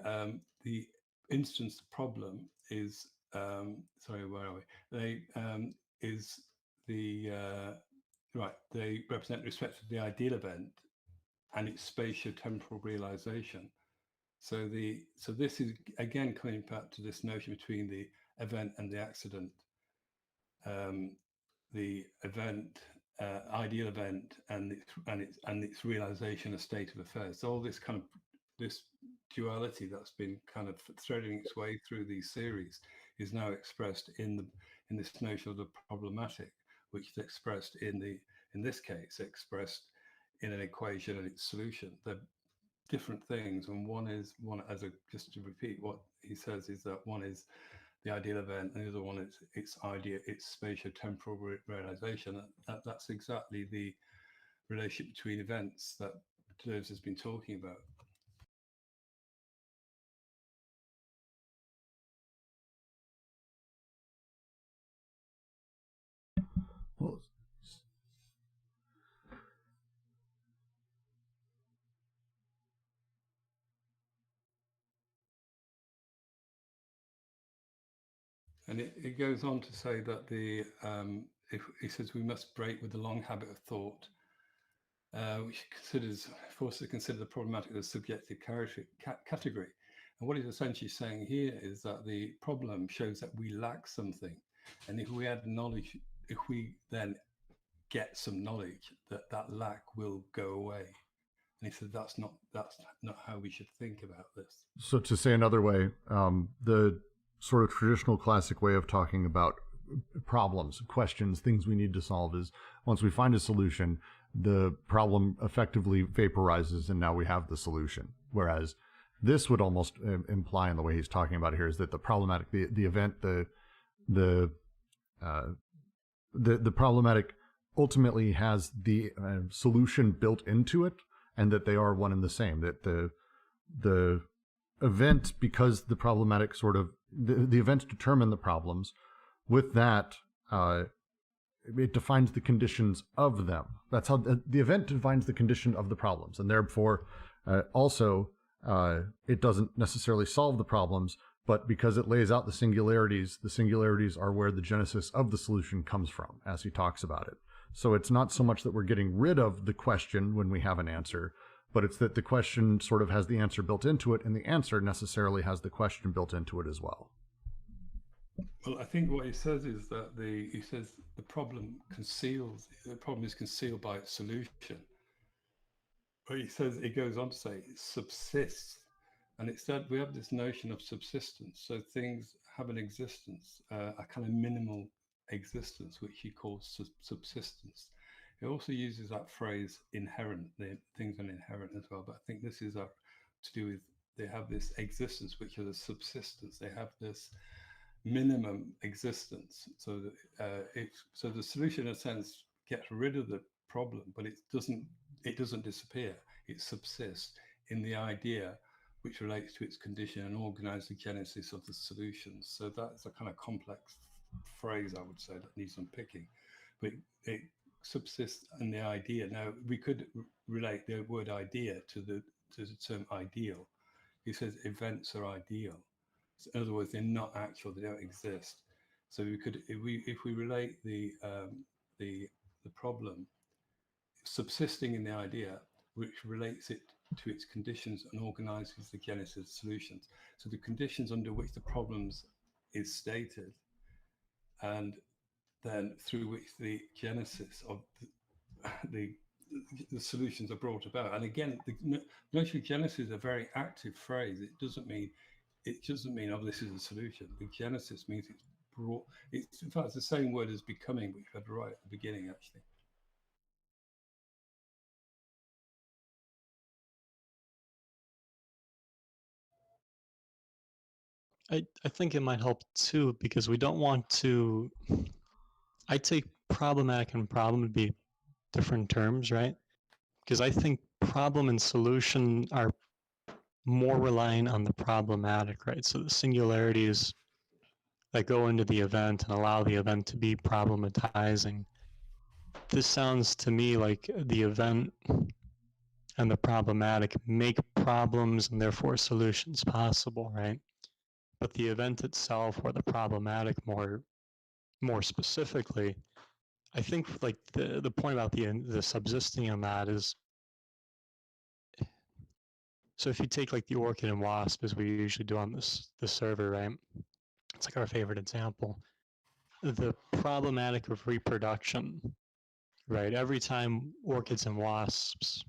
instance problem is sorry, where are we? They they represent respect to the ideal event and its spatio-temporal realization. So this is again coming back to this notion between the event and the accident. The event, ideal event, and its realization, a state of affairs. So all this kind of this duality that's been kind of threading its way through these series is now expressed in this notion of the problematic, which is expressed in this case expressed in an equation and its solution. They're different things, and just to repeat what he says is that one is the ideal event, and the other one is its spatio-temporal realization. That's exactly the relationship between events that Deleuze has been talking about. And it goes on to say that if he says we must break with the long habit of thought, which forces to consider the problematic as a subjective category. And what he's essentially saying here is that the problem shows that we lack something, and if we add knowledge, if we then get some knowledge, that lack will go away. And he said that's not how we should think about this. So to say another way, the sort of traditional classic way of talking about problems, questions, things we need to solve is once we find a solution, the problem effectively vaporizes and now we have the solution. Whereas this would almost imply, in the way he's talking about it here, is that the problematic, the event, the problematic ultimately has the solution built into it, and that they are one and the same. That the event, because the problematic sort of the events determine the problems. With that, it defines the conditions of them. That's how the event defines the condition of the problems, and therefore also it doesn't necessarily solve the problems, but because it lays out the singularities are where the genesis of the solution comes from, as he talks about it. So it's not so much that we're getting rid of the question when we have an answer, but it's that the question sort of has the answer built into it, and the answer necessarily has the question built into it as well. Well, I think what he says is that the problem is concealed by its solution. But it goes on to say it subsists, and it's that we have this notion of subsistence. So things have an existence, a kind of minimal existence, which he calls subsistence. He also uses that phrase inherent. Things are inherent as well, but I think this is to do with they have this existence, which is a subsistence. They have this minimum existence. So so the solution, in a sense, gets rid of the problem, but it doesn't disappear. It subsists in the idea which relates to its condition and organize the genesis of the solutions. So that's a kind of complex phrase, I would say, that needs unpicking. But it subsists in the idea. Now, we could relate the word idea to the term ideal. He says events are ideal. So in other words, they're not actual; they don't exist. So we could, if we relate the problem subsisting in the idea, which relates it to its conditions and organizes the genesis of solutions. So the conditions under which the problems is stated, and then through which the genesis of the solutions are brought about. And again, the notion of genesis is a very active phrase. It doesn't mean oh, this is a solution. The genesis means it's brought. It's in fact it's the same word as becoming, which we had right at the beginning, actually. I think it might help too, because we don't want to. I take problematic and problem to be different terms, right? Because I think problem and solution are more relying on the problematic, right? So the singularities that go into the event and allow the event to be problematizing. This sounds to me like the event and the problematic make problems and therefore solutions possible, right? But the event itself, or the problematic more specifically, I think like the point about the subsisting on that is, so if you take like the orchid and wasp, as we usually do on this server, right? It's like our favorite example. The problematic of reproduction, right? Every time orchids and wasps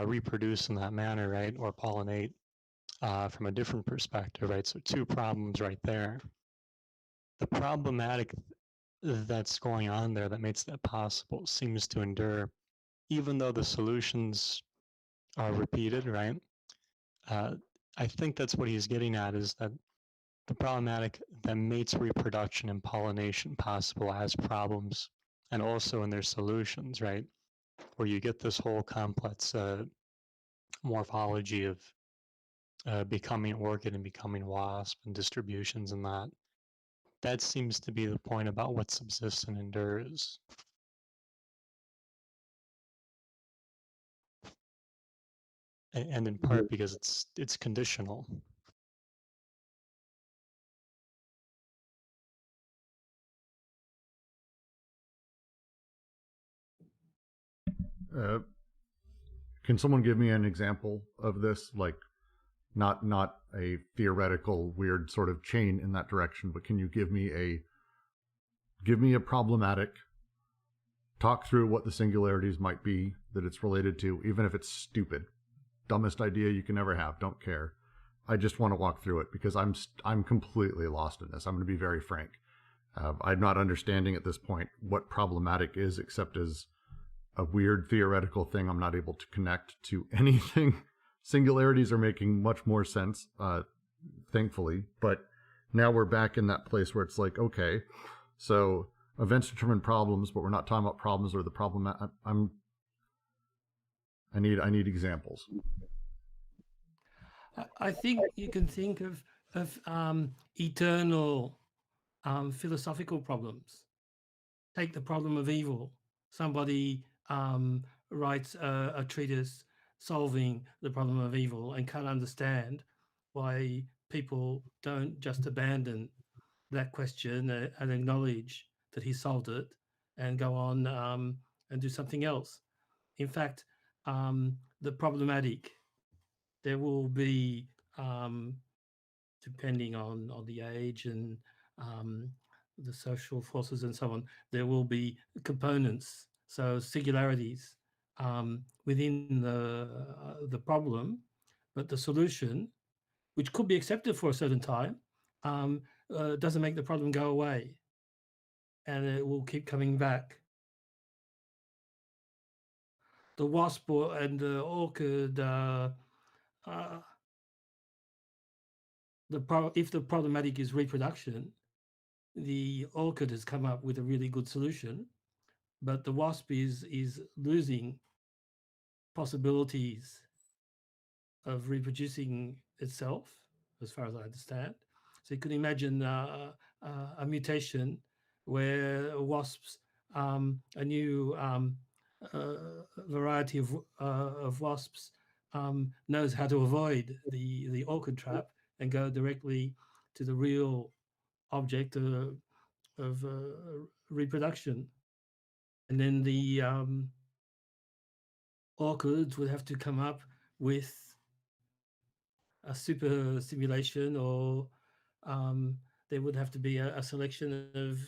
reproduce in that manner, right, or pollinate from a different perspective, right? So two problems right there. The problematic that's going on there that makes that possible seems to endure, even though the solutions are repeated, right? I think that's what he's getting at, is that the problematic that makes reproduction and pollination possible has problems, and also in their solutions, right? Where you get this whole complex morphology of becoming orchid and becoming wasp and distributions and that. That seems to be the point about what subsists and endures. And in part because it's conditional. Can someone give me an example of this? Like, not a theoretical weird sort of chain in that direction, but can you give me a problematic, talk through what the singularities might be that it's related to, even if it's stupid, dumbest idea you can ever have, don't care. I just want to walk through it because I'm completely lost in this. I'm going to be very frank. I'm not understanding at this point what problematic is, except as a weird theoretical thing I'm not able to connect to anything. Singularities are making much more sense, thankfully, but now we're back in that place where it's like, okay, so events determine problems, but we're not talking about problems or the problem. I need examples. I think you can think of eternal philosophical problems. Take the problem of evil. Somebody writes a treatise solving the problem of evil and can't understand why people don't just abandon that question and acknowledge that he solved it and go on and do something else. In fact, the problematic, there will be, depending on the age and the social forces and so on, there will be components. So singularities within the problem, but the solution, which could be accepted for a certain time, doesn't make the problem go away, and it will keep coming back. The wasp and the orchid if the problematic is reproduction, the orchid has come up with a really good solution, but the wasp is losing possibilities of reproducing itself, as far as I understand. So you could imagine a mutation where wasps, a new variety of wasps knows how to avoid the orchid trap and go directly to the real object of reproduction. And then the orchids would have to come up with a super simulation, or there would have to be a selection of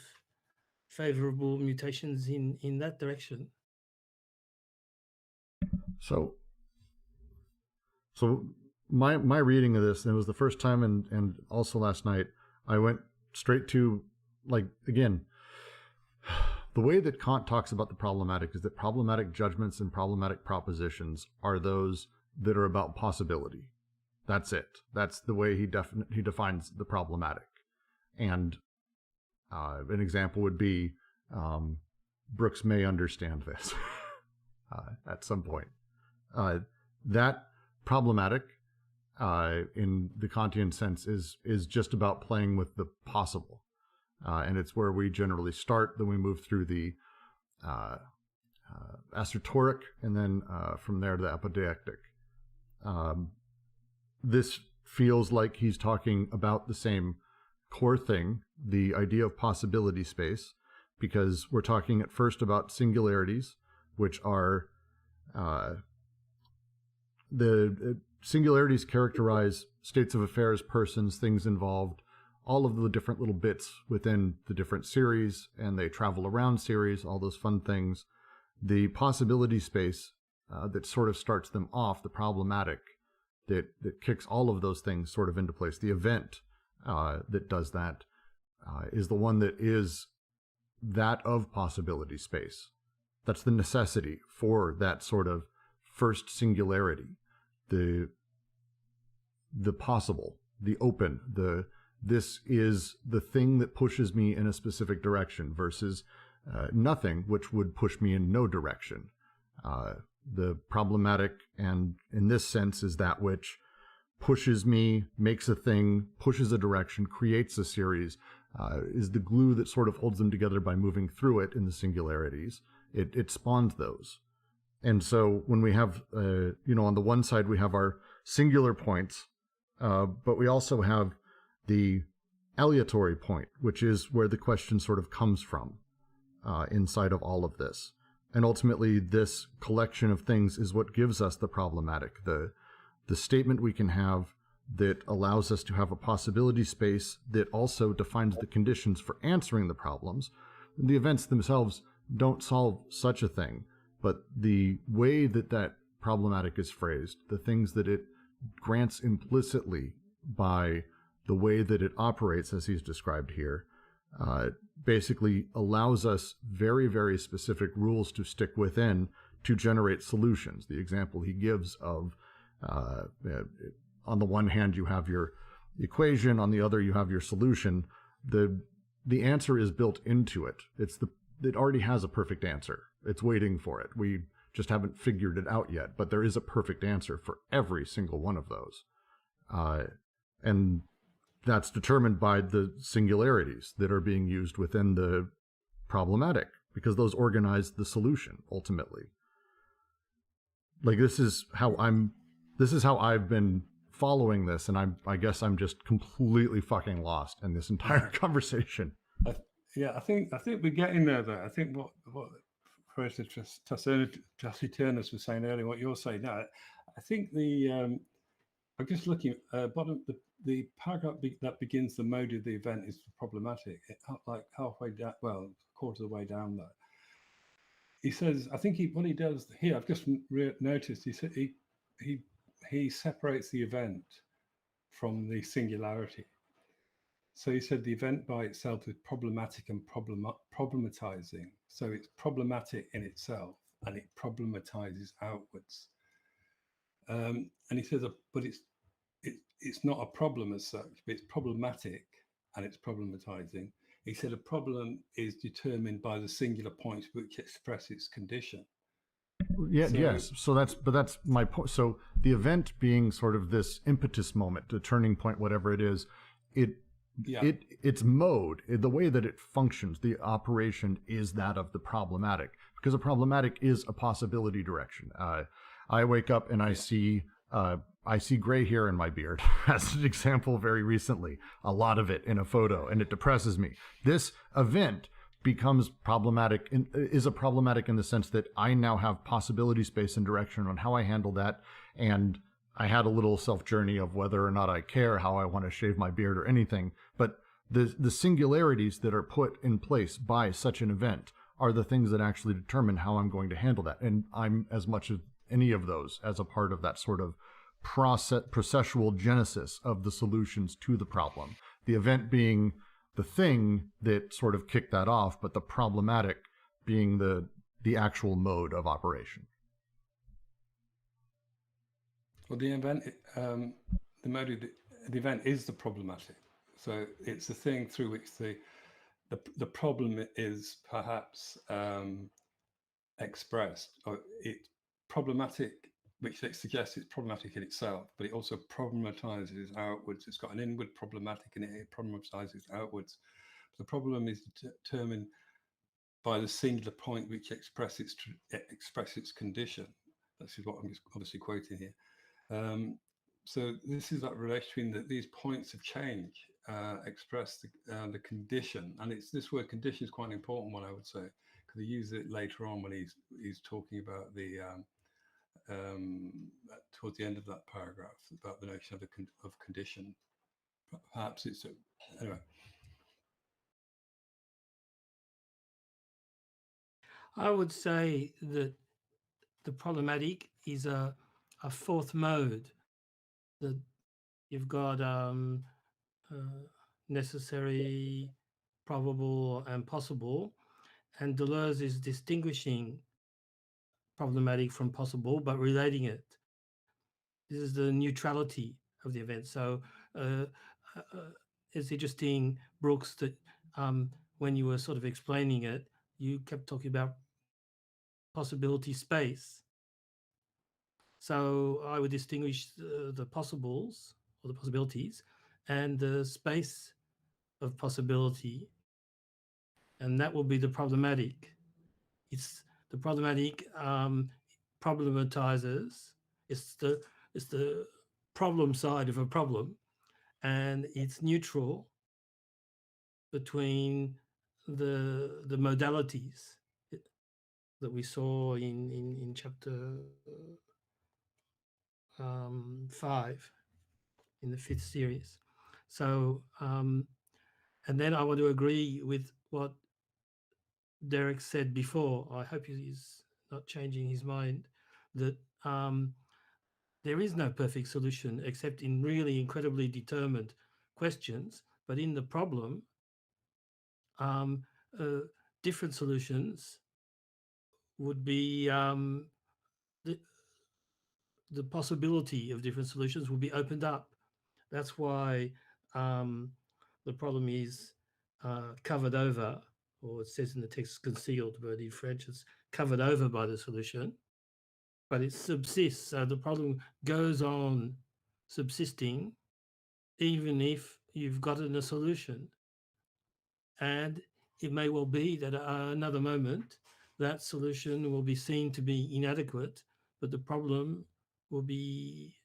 favorable mutations in that direction. So my reading of this, and it was the first time, and also last night, I went straight to, like, again, the way that Kant talks about the problematic is that problematic judgments and problematic propositions are those that are about possibility. That's it. That's the way he defines the problematic. And an example would be, Brooks may understand this at some point. That problematic, in the Kantian sense, is just about playing with the possible. And it's where we generally start, then we move through the assertoric, and then from there to the apodeictic. This feels like he's talking about the same core thing, the idea of possibility space, because we're talking at first about singularities, which are the singularities characterize states of affairs, persons, things involved, all of the different little bits within the different series, and they travel around series, all those fun things. The possibility space that sort of starts them off, the problematic, that kicks all of those things sort of into place. The event that does that is the one that is that of possibility space. That's the necessity for that sort of first singularity. The possible, the open, this is the thing that pushes me in a specific direction versus nothing, which would push me in no direction. The problematic, and in this sense, is that which pushes me, makes a thing, pushes a direction, creates a series, is the glue that sort of holds them together by moving through it in the singularities. It spawns those. And so when we have, on the one side, we have our singular points, but we also have the aleatory point, which is where the question sort of comes from inside of all of this. And ultimately, this collection of things is what gives us the problematic, the statement we can have that allows us to have a possibility space that also defines the conditions for answering the problems. The events themselves don't solve such a thing, but the way that that problematic is phrased, the things that it grants implicitly by the way that it operates, as he's described here, basically allows us very, very specific rules to stick within to generate solutions. The example he gives of, on the one hand, you have your equation, on the other, you have your solution. The answer is built into it. It already has a perfect answer. It's waiting for it. We just haven't figured it out yet, but there is a perfect answer for every single one of those. And that's determined by the singularities that are being used within the problematic, because those organize the solution ultimately. Like, this is how I've been following this, and I guess I'm just completely fucking lost in this entire conversation. I think we're getting there though. I think what Professor Taciturnos was saying earlier, what you're saying now, I think I'm just looking bottom the paragraph that begins the mode of the event is problematic. Like halfway down, well, quarter of the way down there. He says, I think what he does here, I've just noticed, he said he separates the event from the singularity. So he said the event by itself is problematic and problematizing. So it's problematic in itself and it problematizes outwards. And he says, but it's not a problem as such, but it's problematic and it's problematizing. He said a problem is determined by the singular points which express its condition. Yeah, yes. So that's my point. So the event being sort of this impetus moment, a turning point, whatever it is, its mode, the way that it functions, the operation is that of the problematic, because a problematic is a possibility direction. I wake up and I see gray hair in my beard, as an example, very recently, a lot of it in a photo, and it depresses me. This event becomes problematic, is a problematic in the sense that I now have possibility space and direction on how I handle that. And I had a little self journey of whether or not I care how I want to shave my beard or anything. But the singularities that are put in place by such an event are the things that actually determine how I'm going to handle that. And I'm as much as any of those as a part of that sort of processual genesis of the solutions to the problem. The event being the thing that sort of kicked that off, but the problematic being the actual mode of operation. Well, the event, the mode of the event is the problematic. So it's the thing through which the problem is perhaps expressed, or it's problematic, which suggests it's problematic in itself, but it also problematizes outwards. It's got an inward problematic and it problematizes outwards. The problem is determined by the singular point which expresses its condition. That's what I'm just obviously quoting here. So this is that relation between these points of change express the condition, and it's this word condition is quite an important one, I would say, because he uses it later on when he's talking about the towards the end of that paragraph about the notion of condition. Perhaps it's anyway. I would say that the problematic is a fourth mode. That you've got necessary, probable, and possible, and Deleuze is distinguishing problematic from possible, but relating it. This is the neutrality of the event. So it's interesting, Brooks, that when you were sort of explaining it, you kept talking about possibility space. So I would distinguish the possibles or the possibilities and the space of possibility, and that will be the problematic. It's the problematic problematizes. It's the problem side of a problem, and it's neutral between the modalities that we saw in chapter 5 in the 5th series. So and then I want to agree with what Derek said before. I hope he's not changing his mind, that there is no perfect solution except in really incredibly determined questions. But in the problem, different solutions would be the possibility of different solutions will be opened up. That's why the problem is covered over, or it says in the text concealed, but in French it's covered over by the solution, but it subsists. So the problem goes on subsisting even if you've gotten a solution. And it may well be that at another moment that solution will be seen to be inadequate, but the problem will be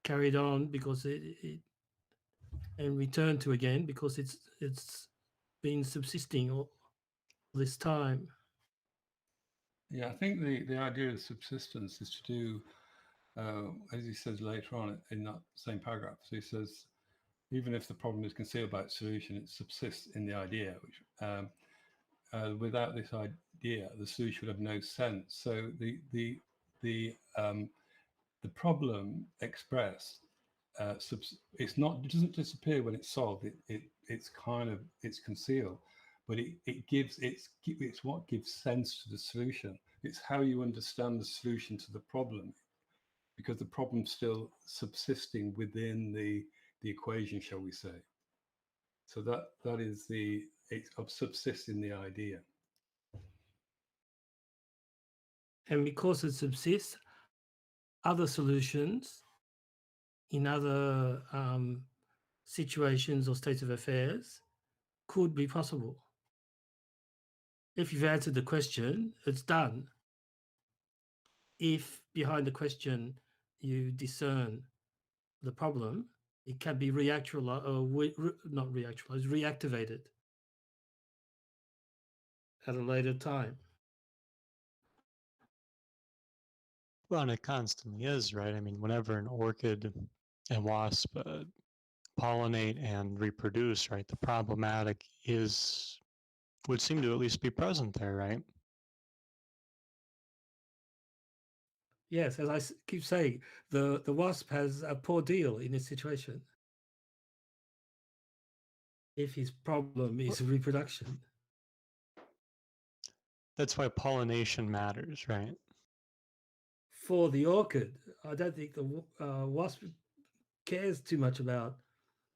carried on because it and returned to again because it's been subsisting all this time. Yeah, I think the idea of subsistence is to do, as he says later on in that same paragraph. So he says, even if the problem is concealed by its solution, it subsists in the idea, which without this idea, the solution would have no sense. So the problem expressed, it doesn't disappear when it's solved. It's concealed, but it's what gives sense to the solution. It's how you understand the solution to the problem. because the problem's still subsisting within the equation, shall we say. So that is of subsisting the idea. And because it subsists, other solutions in other situations or states of affairs could be possible. If you've answered the question, it's done. If behind the question you discern the problem, it can be reactualized, or not reactualized, reactivated at a later time. Well, and it constantly is, right? I mean, whenever an orchid and wasp pollinate and reproduce, right, the problematic would seem to at least be present there, right? Yes, as I keep saying, the wasp has a poor deal in this situation. If his problem is reproduction. That's why pollination matters, right? For the orchid, I don't think the wasp cares too much about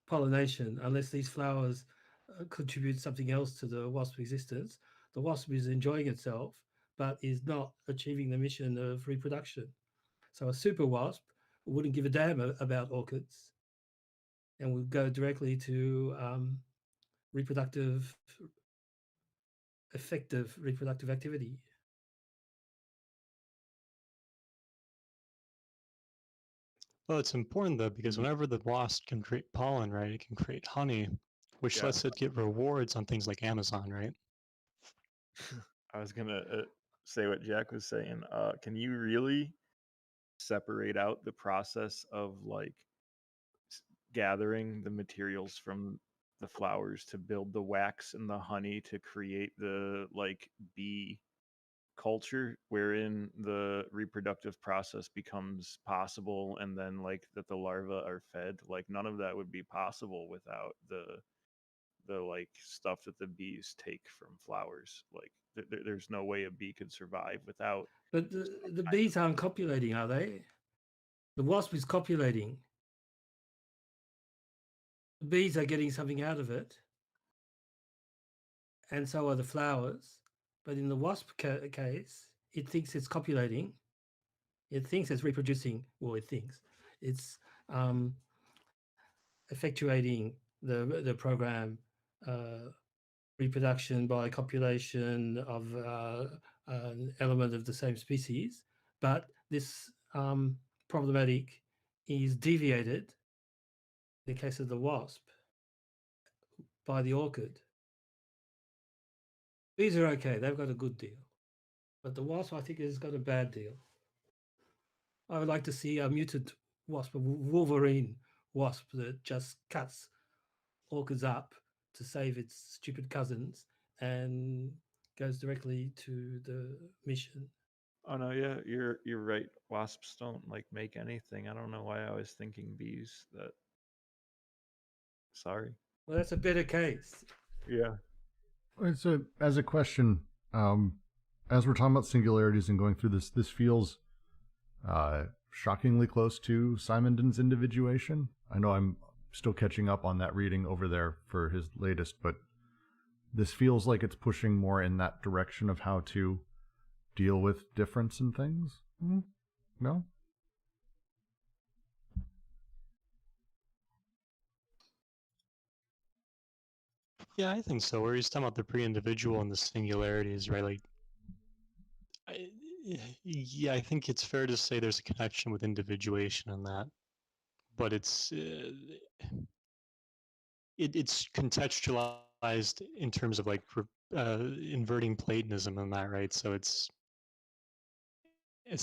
pollination unless these flowers contribute something else to the wasp's existence. The wasp is enjoying itself, but is not achieving the mission of reproduction. So a super wasp wouldn't give a damn about orchids and would go directly to effective reproductive activity. Well, it's important though, because whenever the wasp can create pollen, right, it can create honey, which lets it get rewards on things like Amazon, right? I was gonna say what Jack was saying. Can you really separate out the process of like gathering the materials from the flowers to build the wax and the honey to create the like bee culture wherein the reproductive process becomes possible, and then like that the larvae are fed? Like none of that would be possible without the like stuff that the bees take from flowers. Like there's no way a bee could survive without. But the bees aren't copulating, are they? The wasp is copulating. The bees are getting something out of it, and so are the flowers. But in the wasp case, it thinks it's copulating. It thinks it's reproducing. Well, it thinks it's effectuating the program reproduction by copulation of an element of the same species. But this problematic is deviated in the case of the wasp by the orchid. Bees are okay, they've got a good deal. But the wasp, I think, has got a bad deal. I would like to see a mutant wasp, a Wolverine wasp that just cuts orchids up to save its stupid cousins and goes directly to the mission. Oh no, yeah, you're right. Wasps don't like make anything. I don't know why I was thinking bees. That sorry. Well, that's a better case. Yeah. It's as a question, as we're talking about singularities and going through this feels shockingly close to Simondon's individuation. I know I'm still catching up on that reading over there for his latest, but this feels like it's pushing more in that direction of how to deal with difference in things. No? Yeah, I think so. Where he's talking about the pre-individual and the singularities, right? Like, yeah, I think it's fair to say there's a connection with individuation in that, but it's contextualized in terms of like inverting Platonism and that, right? So it's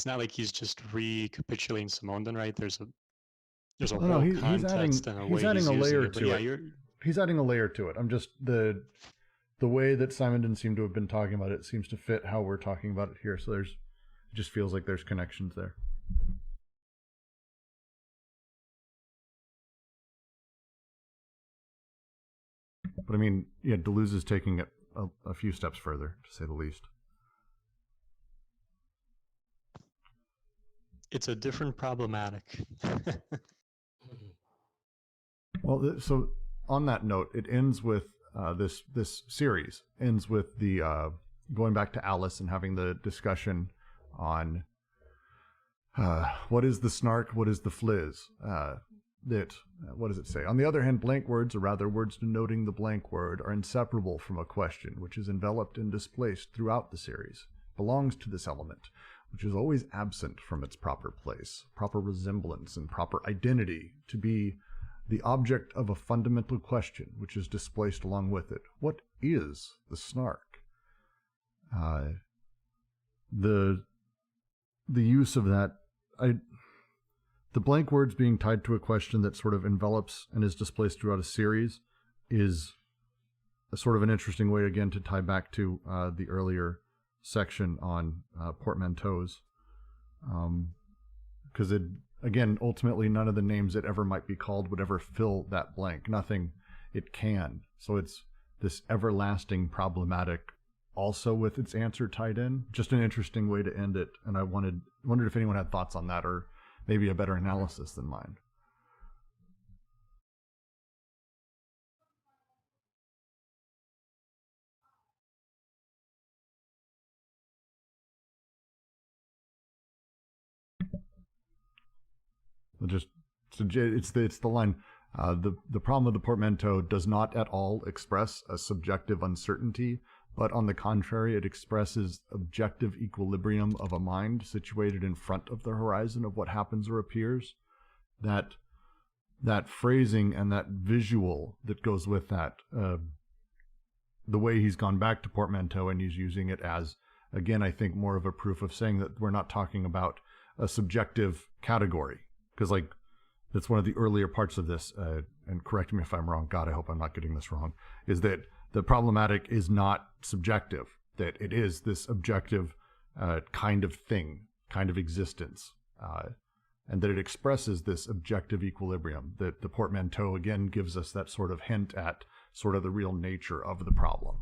not like he's just recapitulating Simondon, right? There's a whole context and a way he's adding a layer it. to it. He's adding a layer to it. I'm just the way that Simondon seemed to have been talking about it seems to fit how we're talking about it here. So it just feels like there's connections there. But I mean, yeah, Deleuze is taking it a few steps further, to say the least. It's a different problematic. Well, so on that note, it ends with this series ends with the going back to Alice and having the discussion on what is the snark, what is the fliz. What does it say? On the other hand, blank words, or rather words denoting the blank word, are inseparable from a question, which is enveloped and displaced throughout the series, belongs to this element, which is always absent from its proper place, proper resemblance, and proper identity, to be the object of a fundamental question, which is displaced along with it. What is the snark? The use of that, the blank words being tied to a question that sort of envelops and is displaced throughout a series is a sort of an interesting way, again, to tie back to the earlier section on portmanteaus. Because again, ultimately, none of the names it ever might be called would ever fill that blank. Nothing it can. So it's this everlasting problematic, also with its answer tied in. Just an interesting way to end it. And I wondered if anyone had thoughts on that, or maybe a better analysis than mine. It's the line. The problem of the portmanteau does not at all express a subjective uncertainty, but on the contrary, it expresses objective equilibrium of a mind situated in front of the horizon of what happens or appears. That phrasing and that visual that goes with that, the way he's gone back to portmanteau and he's using it as, again, I think more of a proof of saying that we're not talking about a subjective category. Because, like, that's one of the earlier parts of this, and correct me if I'm wrong, God, I hope I'm not getting this wrong, is that the problematic is not subjective, that it is this objective kind of thing, kind of existence, and that it expresses this objective equilibrium, that the portmanteau, again, gives us that sort of hint at sort of the real nature of the problem.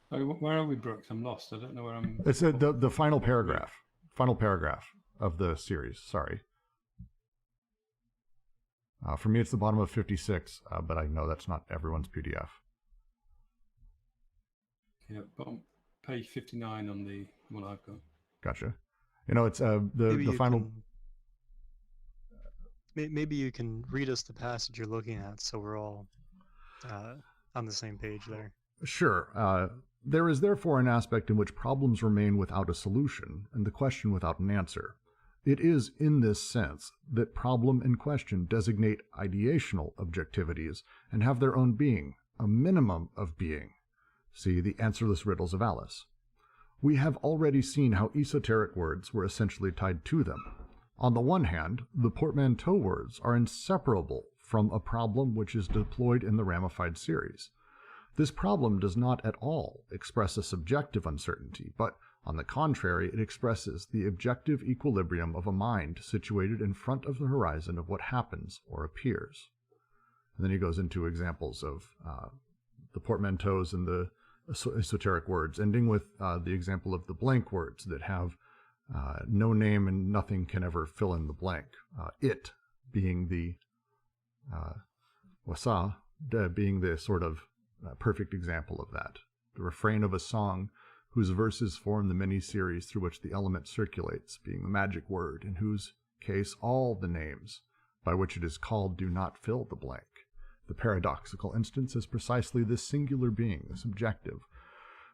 Where are we, Brooks? I'm lost. I don't know where I'm... It's the final paragraph. Final paragraph of the series, sorry. For me, it's the bottom of 56, but I know that's not everyone's PDF. Yeah, bottom, page 59 on the one I've got. Gotcha. You know, it's the final... Maybe you can read us the passage you're looking at, so we're all on the same page there. Sure. There is therefore an aspect in which problems remain without a solution, and the question without an answer. It is in this sense that problem and question designate ideational objectivities and have their own being, a minimum of being. See the answerless riddles of Alice. We have already seen how esoteric words were essentially tied to them. On the one hand, the portmanteau words are inseparable from a problem which is deployed in the ramified series. This problem does not at all express a subjective uncertainty, but, on the contrary, it expresses the objective equilibrium of a mind situated in front of the horizon of what happens or appears. And then he goes into examples of the portmanteaus and the esoteric words, ending with the example of the blank words that have no name and nothing can ever fill in the blank. It being the wasa, being the sort of perfect example of that. The refrain of a song whose verses form the mini-series through which the element circulates, being the magic word, in whose case all the names by which it is called do not fill the blank. The paradoxical instance is precisely this singular being, the subjective,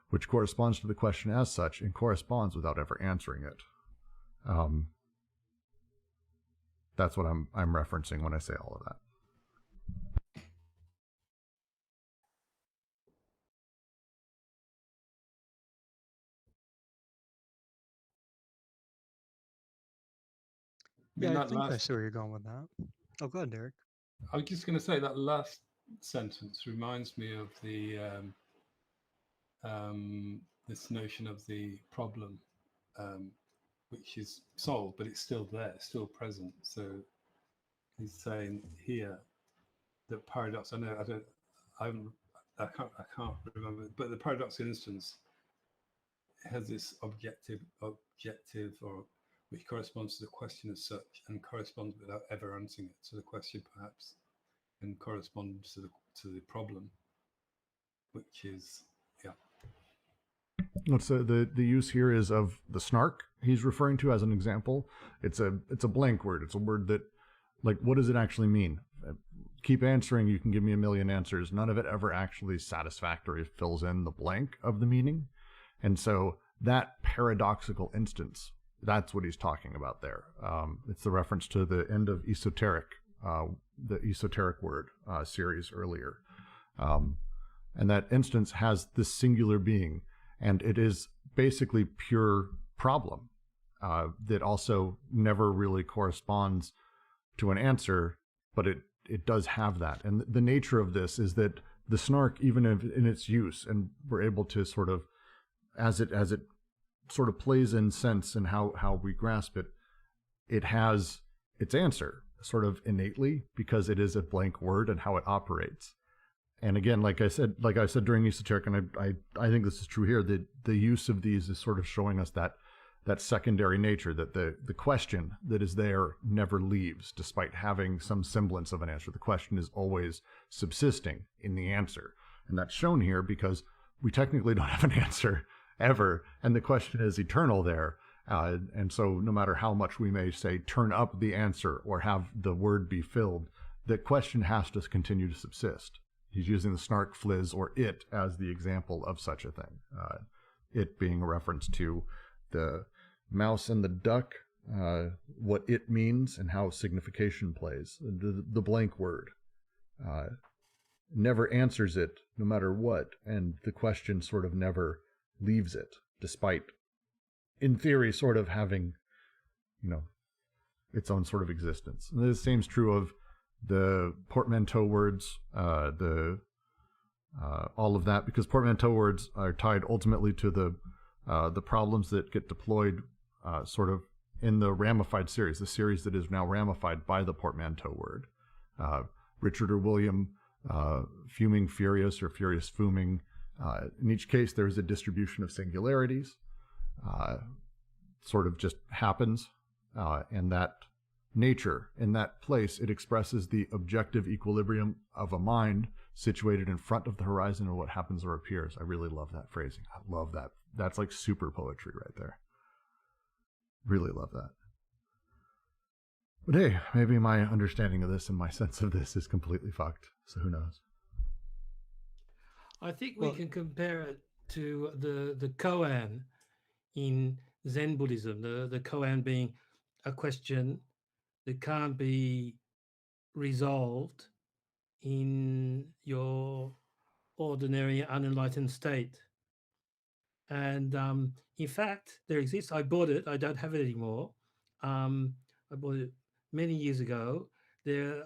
which corresponds to the question as such and corresponds without ever answering it. That's what I'm referencing when I say all of that. Yeah, I think I see where you're going with that. Oh, go ahead, Derek. I was just going to say that last sentence reminds me of the this notion of the problem, which is solved, but it's still there, it's still present. So he's saying here that paradox. I can't remember, but the paradoxical instance has this objective, or which corresponds to the question as such, and corresponds without ever answering it. So the question perhaps can correspond to the problem, which is What's the use here is of the snark he's referring to as an example. It's a blank word. It's a word that, like, what does it actually mean? Keep answering. You can give me a million answers. None of it ever actually satisfactorily fills in the blank of the meaning. And so that paradoxical instance, that's what he's talking about there. It's the reference to the end of esoteric, the esoteric word series earlier. And that instance has this singular being, and it is basically pure problem that also never really corresponds to an answer, but it does have that. And the nature of this is that the snark, even in its use, and we're able to sort of, as it sort of plays in sense and how we grasp it, it has its answer sort of innately because it is a blank word and how it operates. And again, like I said during esoteric, and I think this is true here, that the use of these is sort of showing us that secondary nature, that the question that is there never leaves, despite having some semblance of an answer. The question is always subsisting in the answer. And that's shown here because we technically don't have an answer ever, and the question is eternal there. And so no matter how much we may say, turn up the answer or have the word be filled, the question has to continue to subsist. He's using the snark, fliz, or it as the example of such a thing. It being a reference to the mouse and the duck, what it means and how signification plays. The blank word never answers it no matter what, and the question sort of never leaves it, despite, in theory, sort of having, its own sort of existence. And the same is true of the portmanteau words, all of that, because portmanteau words are tied ultimately to the problems that get deployed sort of in the ramified series, the series that is now ramified by the portmanteau word. Richard or William, fuming furious or furious fuming. In each case, there is a distribution of singularities, sort of just happens, and that nature, in that place, it expresses the objective equilibrium of a mind situated in front of the horizon of what happens or appears. I really love that phrasing. I love that. That's like super poetry right there. Really love that. But hey, maybe my understanding of this and my sense of this is completely fucked, so who knows? I think we can compare it to the koan in Zen Buddhism, the koan being a question that can't be resolved in your ordinary unenlightened state. And in fact, there exists, I bought it, I don't have it anymore. I bought it many years ago. There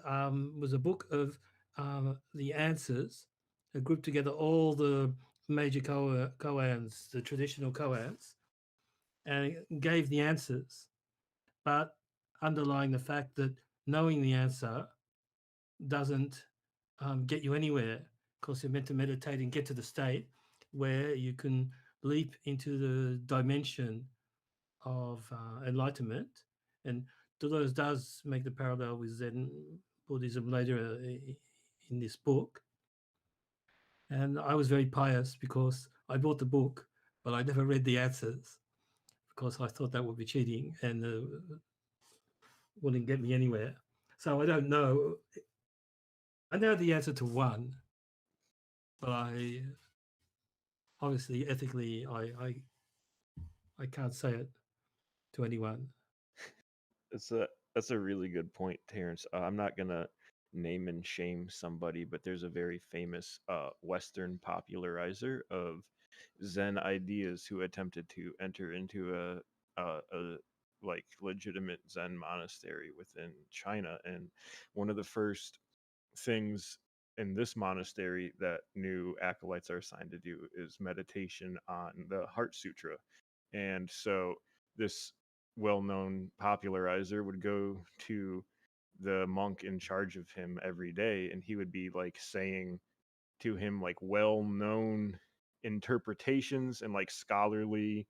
was a book of the answers, that grouped together all the major koans, the traditional koans, and it gave the answers, but underlying the fact that knowing the answer doesn't get you anywhere, because you're meant to meditate and get to the state where you can leap into the dimension of enlightenment. And Deleuze does make the parallel with Zen Buddhism later in this book. And I was very pious because I bought the book, but I never read the answers because I thought that would be cheating and wouldn't get me anywhere. So I don't know. I know the answer to one, but I obviously ethically I can't say it to anyone. That's a really good point, Terrence. I'm not gonna name and shame somebody, but there's a very famous Western popularizer of Zen ideas who attempted to enter into a like legitimate Zen monastery within China, and one of the first things in this monastery that new acolytes are assigned to do is meditation on the Heart Sutra. And so this well-known popularizer would go to the monk in charge of him every day, and he would be like saying to him like well-known interpretations and like scholarly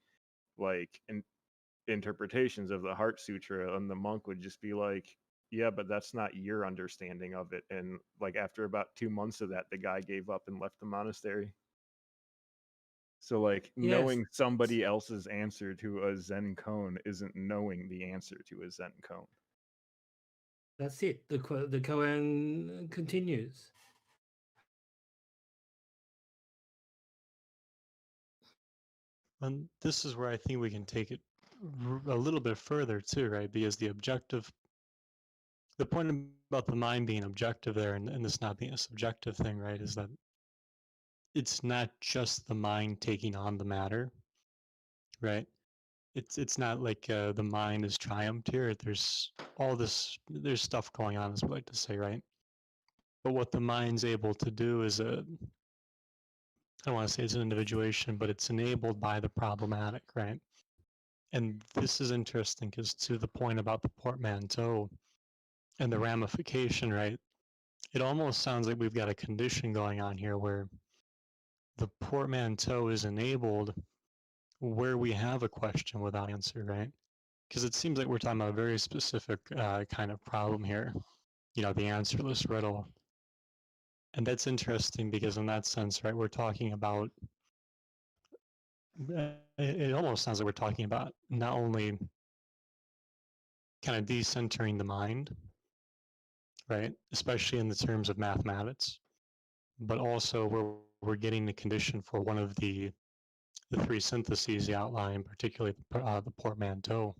like interpretations of the Heart Sutra, and the monk would just be like, yeah, but that's not your understanding of it. And like after about 2 months of that, the guy gave up and left the monastery. So like Yes, knowing somebody else's answer to a Zen koan isn't knowing the answer to a Zen koan. that's it. The koan continues. And this is where I think we can take it a little bit further too, right? Because the point about the mind being objective there and this not being a subjective thing, right, is that it's not just the mind taking on the matter, right? It's not like the mind is triumphed here. There's there's stuff going on, as we like to say, right? But what the mind's able to do is I don't want to say it's an individuation, but it's enabled by the problematic, right? And this is interesting because to the point about the portmanteau and the ramification, right? It almost sounds like we've got a condition going on here where the portmanteau is enabled where we have a question without answer, right? Because it seems like we're talking about a very specific kind of problem here, the answerless riddle. And that's interesting because in that sense, right, we're talking about, it almost sounds like we're talking about not only kind of decentering the mind, right, especially in the terms of mathematics, but also where we're getting the condition for one of the three syntheses you outline, particularly the portmanteau.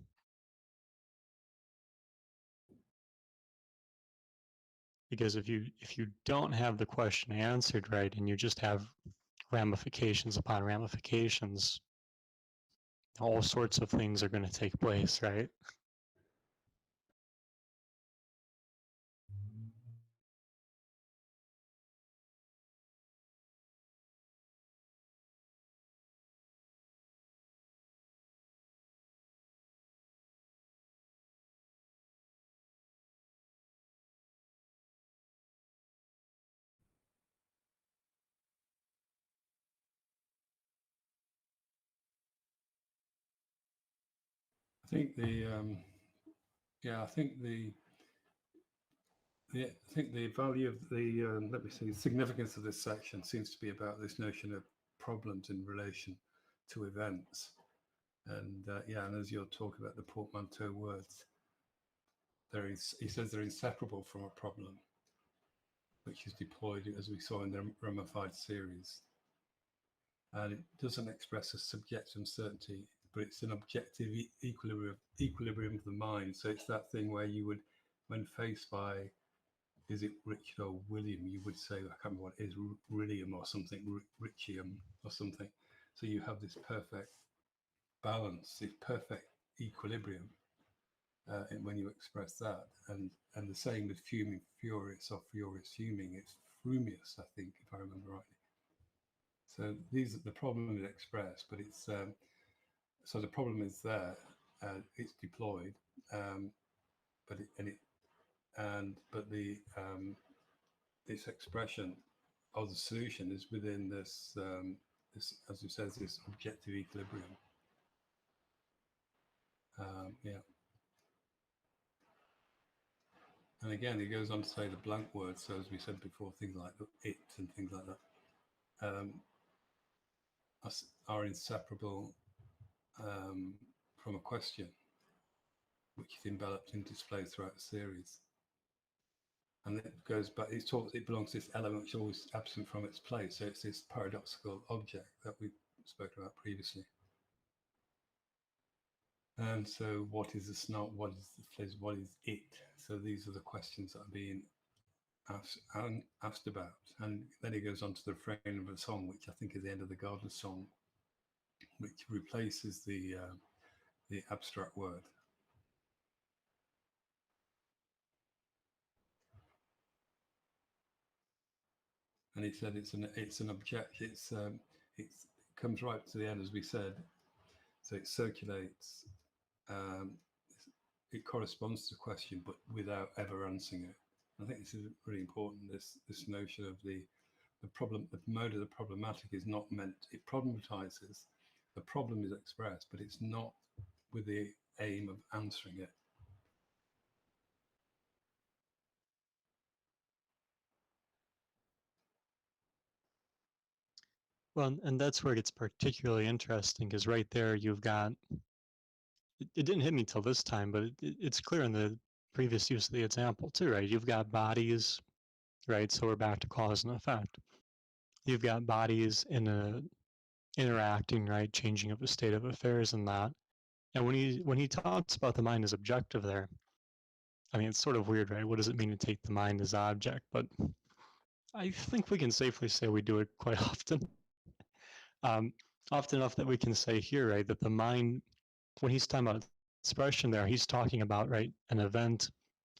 Because if you don't have the question answered right, and you just have ramifications upon ramifications, all sorts of things are going to take place, right? I think the I think the value of the let me see, significance of this section seems to be about this notion of problems in relation to events, and and as you're talking about the portmanteau words, he says they're inseparable from a problem, which is deployed as we saw in the ramified series, and it doesn't express a subjective uncertainty, but it's an objective equilibrium of the mind. So it's that thing where you would, when faced by, is it Richard or William, you would say, I can't remember what it is, William or something, Richium or something. So you have this perfect balance, this perfect equilibrium when you express that. And the same with fuming furious or furious fuming, it's frumious, I think, if I remember rightly. So the problem is expressed, but it's so the problem is there, it's deployed, but its expression of the solution is within this, as you says, this objective equilibrium. And again, it goes on to say the blank words. So as we said before, things like it and things like that are inseparable from a question, which is enveloped in display throughout the series. And it goes back, it belongs to this element which is always absent from its place. So it's this paradoxical object that we spoke about previously. And so what is the snot? What is the fizz? What is it? So these are the questions that are being asked about. And then he goes on to the refrain of a song, which I think is the end of the Gardener song, which replaces the abstract word. And he said it's an object. It comes right to the end, as we said. So it circulates. It corresponds to the question, but without ever answering it. I think this is really important. This notion of the the mode of the problematic is not meant, it problematizes, the problem is expressed, but it's not with the aim of answering it. Well, and that's where it gets particularly interesting, because right there you've got, it didn't hit me till this time, but it's clear in the previous use of the example too, right? You've got bodies, right? So we're back to cause and effect. You've got bodies interacting, right? Changing of a state of affairs and that. And when he talks about the mind as objective there, I mean, it's sort of weird, right? What does it mean to take the mind as object? But I think we can safely say we do it quite often. Often enough that we can say here, right, that the mind, when he's talking about expression there, he's talking about, right, an event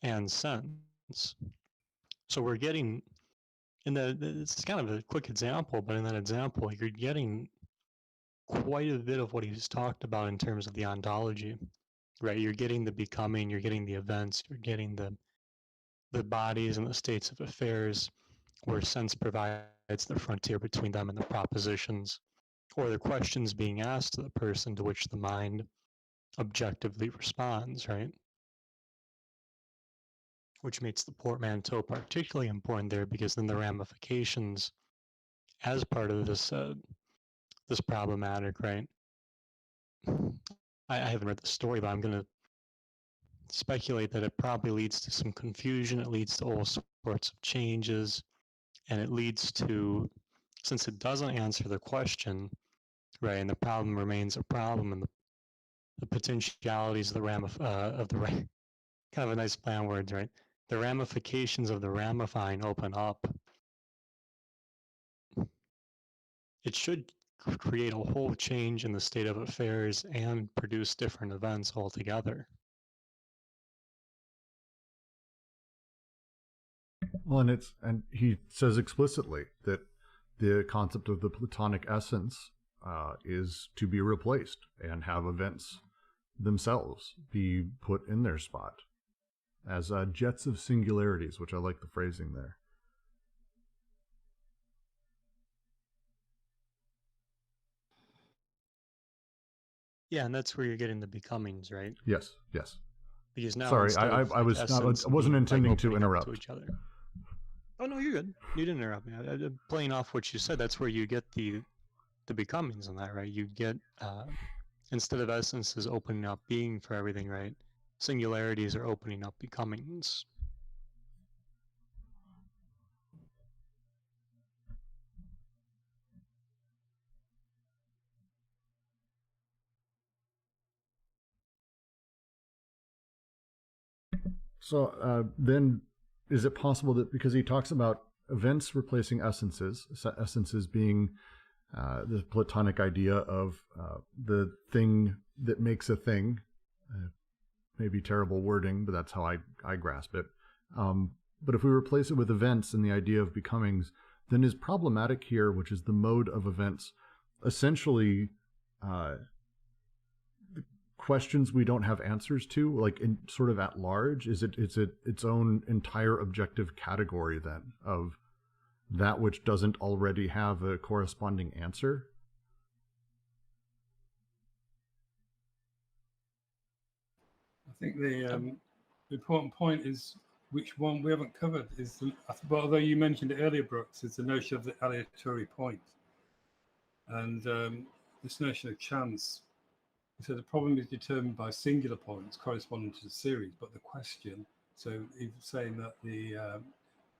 and sense. So we're getting, it's kind of a quick example, but in that example, you're getting quite a bit of what he's talked about in terms of the ontology, right? You're getting the becoming, you're getting the events, you're getting the bodies and the states of affairs, where sense provides the frontier between them and the propositions, or the questions being asked to the person to which the mind objectively responds, right? Which makes the portmanteau particularly important there, because then the ramifications as part of this this problematic, right? I haven't read the story, but I'm going to speculate that it probably leads to some confusion. It leads to all sorts of changes, and it leads to, since it doesn't answer the question, right, and the problem remains a problem, and the potentialities of the kind of a nice play on words, right? The ramifications of the ramifying open up. It should create a whole change in the state of affairs and produce different events altogether. Well, and he says explicitly that the concept of the Platonic essence is to be replaced and have events themselves be put in their spot as jets of singularities, which I like the phrasing there. Yeah, and that's where you're getting the becomings, right? Yes, yes. Because now, sorry, I wasn't intending to interrupt. Each other. Oh no, you're good. You didn't interrupt me. Playing off what you said, that's where you get the becomings in that, right? You get instead of essences opening up being for everything, right? Singularities are opening up becomings. So then, is it possible that, because he talks about events replacing essences, essences being the Platonic idea of the thing that makes a thing, maybe terrible wording, but that's how I grasp it. But if we replace it with events and the idea of becomings, then is problematic here, which is the mode of events, essentially questions we don't have answers to, like in sort of at large? Is it its own entire objective category then of that which doesn't already have a corresponding answer? I think the important point is, which one we haven't covered, is well, although you mentioned it earlier, Brooks, is the notion of the aleatory point, and this notion of chance. So the problem is determined by singular points corresponding to the series, but the question, so if saying that the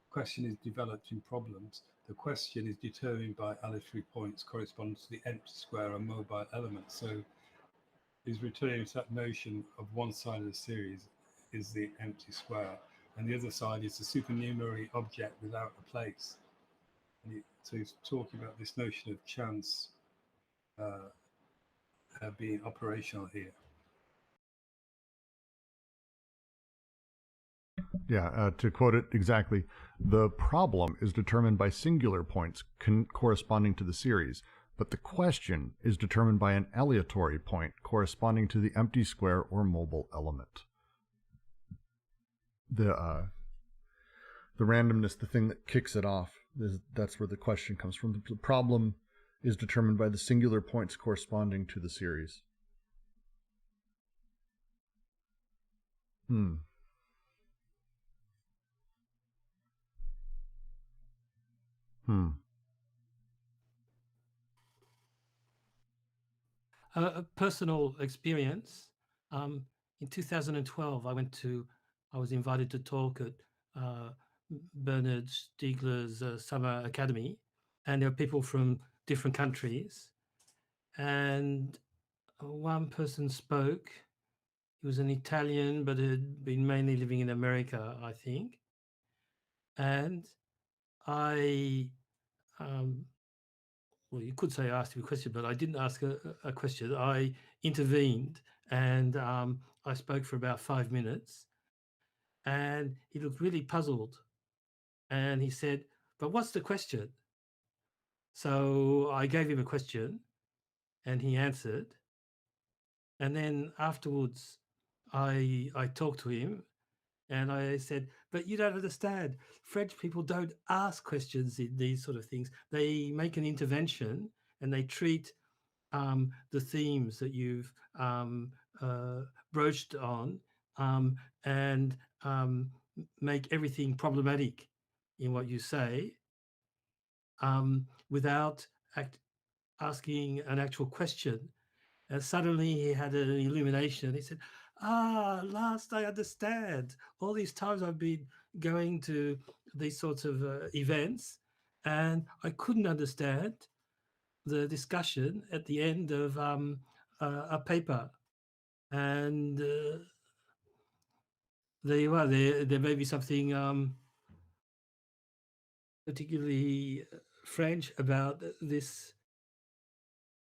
question is developed in problems, the question is determined by aleatory points corresponding to the empty square and mobile element. So he's returning to that notion of one side of the series is the empty square, and the other side is the supernumerary object without a place. And so he's talking about this notion of chance being operational here. Yeah, to quote it exactly, the problem is determined by singular points corresponding to the series, but the question is determined by an aleatory point corresponding to the empty square or mobile element. The randomness, the thing that kicks it off, That's where the question comes from. The problem is determined by the singular points corresponding to the series. A personal experience. In 2012, I was invited to talk at Bernard Stiegler's Summer Academy, and there were people from different countries. And one person spoke. He was an Italian, but had been mainly living in America, I think. And I, well, you could say I asked him a question, but I didn't ask a question. I intervened, and I spoke for about 5 minutes, and he looked really puzzled. And he said, "But what's the question?" So I gave him a question, and he answered. And then afterwards, I talked to him, and I said, "But you don't understand. French people don't ask questions in these sort of things. They make an intervention, and they treat the themes that you've broached on, and make everything problematic in what you say, without asking an actual question." And suddenly he had an illumination. He said, last I understand. All these times I've been going to these sorts of events, and I couldn't understand the discussion at the end of a paper. And there you are. There may be something particularly French about this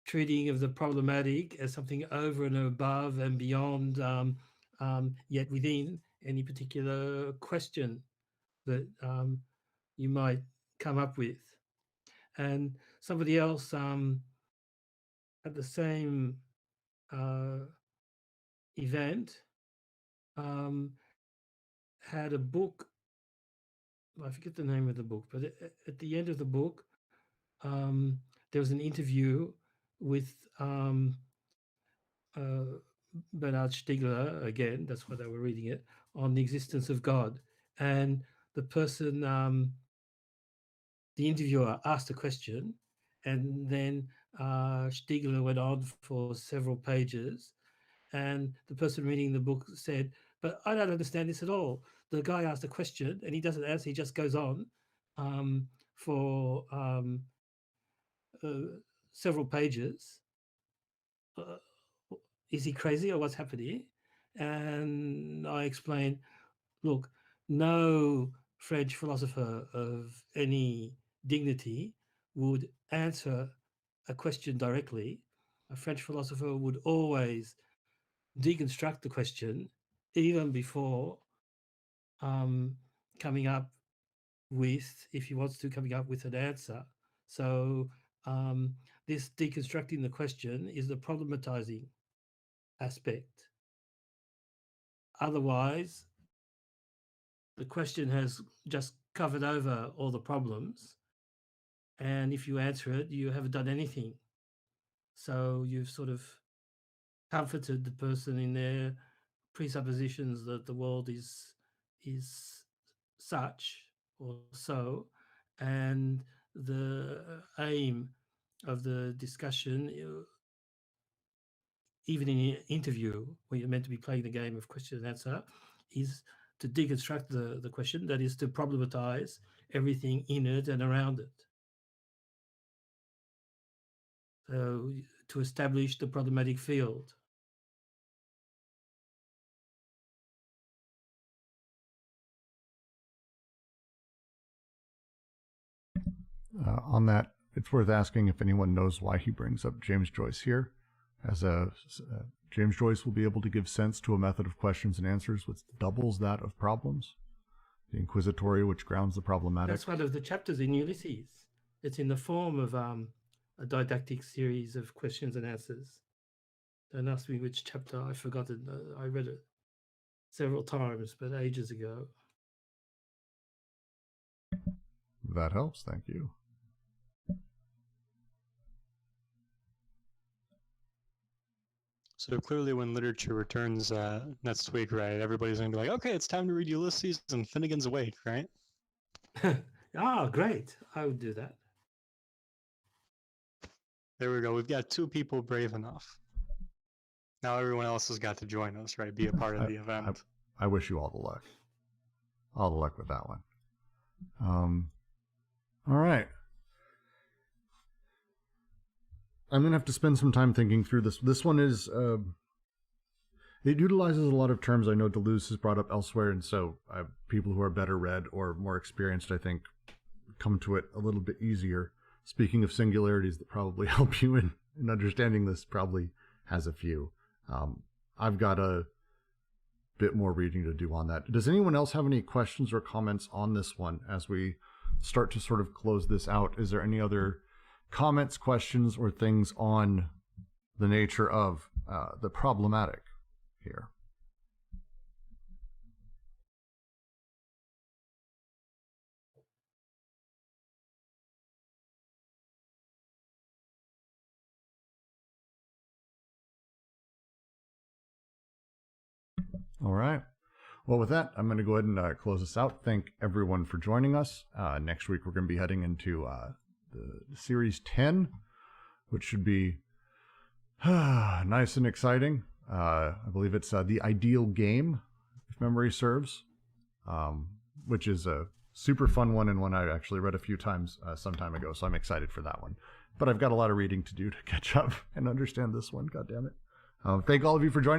treating of the problematic as something over and above and beyond, yet within any particular question that you might come up with. And somebody else at the same event had a book. I forget the name of the book, but at the end of the book, there was an interview with Bernard Stiegler, again, that's why they were reading it, on the existence of God. And the person, the interviewer asked a question, and then Stiegler went on for several pages, and the person reading the book said, "But I don't understand this at all. The guy asked a question, and he doesn't answer, he just goes on for several pages. Is he crazy or what's happening?" And I explained, look, no French philosopher of any dignity would answer a question directly. A French philosopher would always deconstruct the question even before coming up with, if he wants to, coming up with an answer. So this deconstructing the question is the problematizing aspect. Otherwise, the question has just covered over all the problems, and if you answer it, you haven't done anything. So you've sort of comforted the person in their presuppositions that the world is such or so, and the aim of the discussion, even in an interview where you're meant to be playing the game of question and answer, is to deconstruct the question, that is to problematize everything in it and around it. So to establish the problematic field. On that, it's worth asking if anyone knows why he brings up James Joyce here. James Joyce will be able to give sense to a method of questions and answers which doubles that of problems. The inquisitory, which grounds the problematic. That's one of the chapters in Ulysses. It's in the form of a didactic series of questions and answers. Don't ask me which chapter, I've forgotten. I read it several times, but ages ago. That helps. Thank you. So clearly when literature returns next week, right, everybody's going to be like, okay, it's time to read Ulysses and Finnegan's Wake, right? Great. I would do that. There we go. We've got 2 people brave enough. Now everyone else has got to join us, right? Be a part of the event. I wish you all the luck. All the luck with that one. All right. I'm going to have to spend some time thinking through this. This one is, it utilizes a lot of terms I know Deleuze has brought up elsewhere, and so people who are better read or more experienced, I think, come to it a little bit easier. Speaking of singularities that probably help you in understanding this, probably has a few. I've got a bit more reading to do on that. Does anyone else have any questions or comments on this one as we start to sort of close this out? Is there any other comments, questions, or things on the nature of the problematic here? All right. Well, with that, I'm going to go ahead and close this out. Thank everyone for joining us. Next week, we're going to be heading into the series 10, which should be nice and exciting. I believe it's The Ideal Game, if memory serves, which is a super fun one and one I actually read a few times some time ago, so I'm excited for that one. But I've got a lot of reading to do to catch up and understand this one, God damn it. Thank all of you for joining.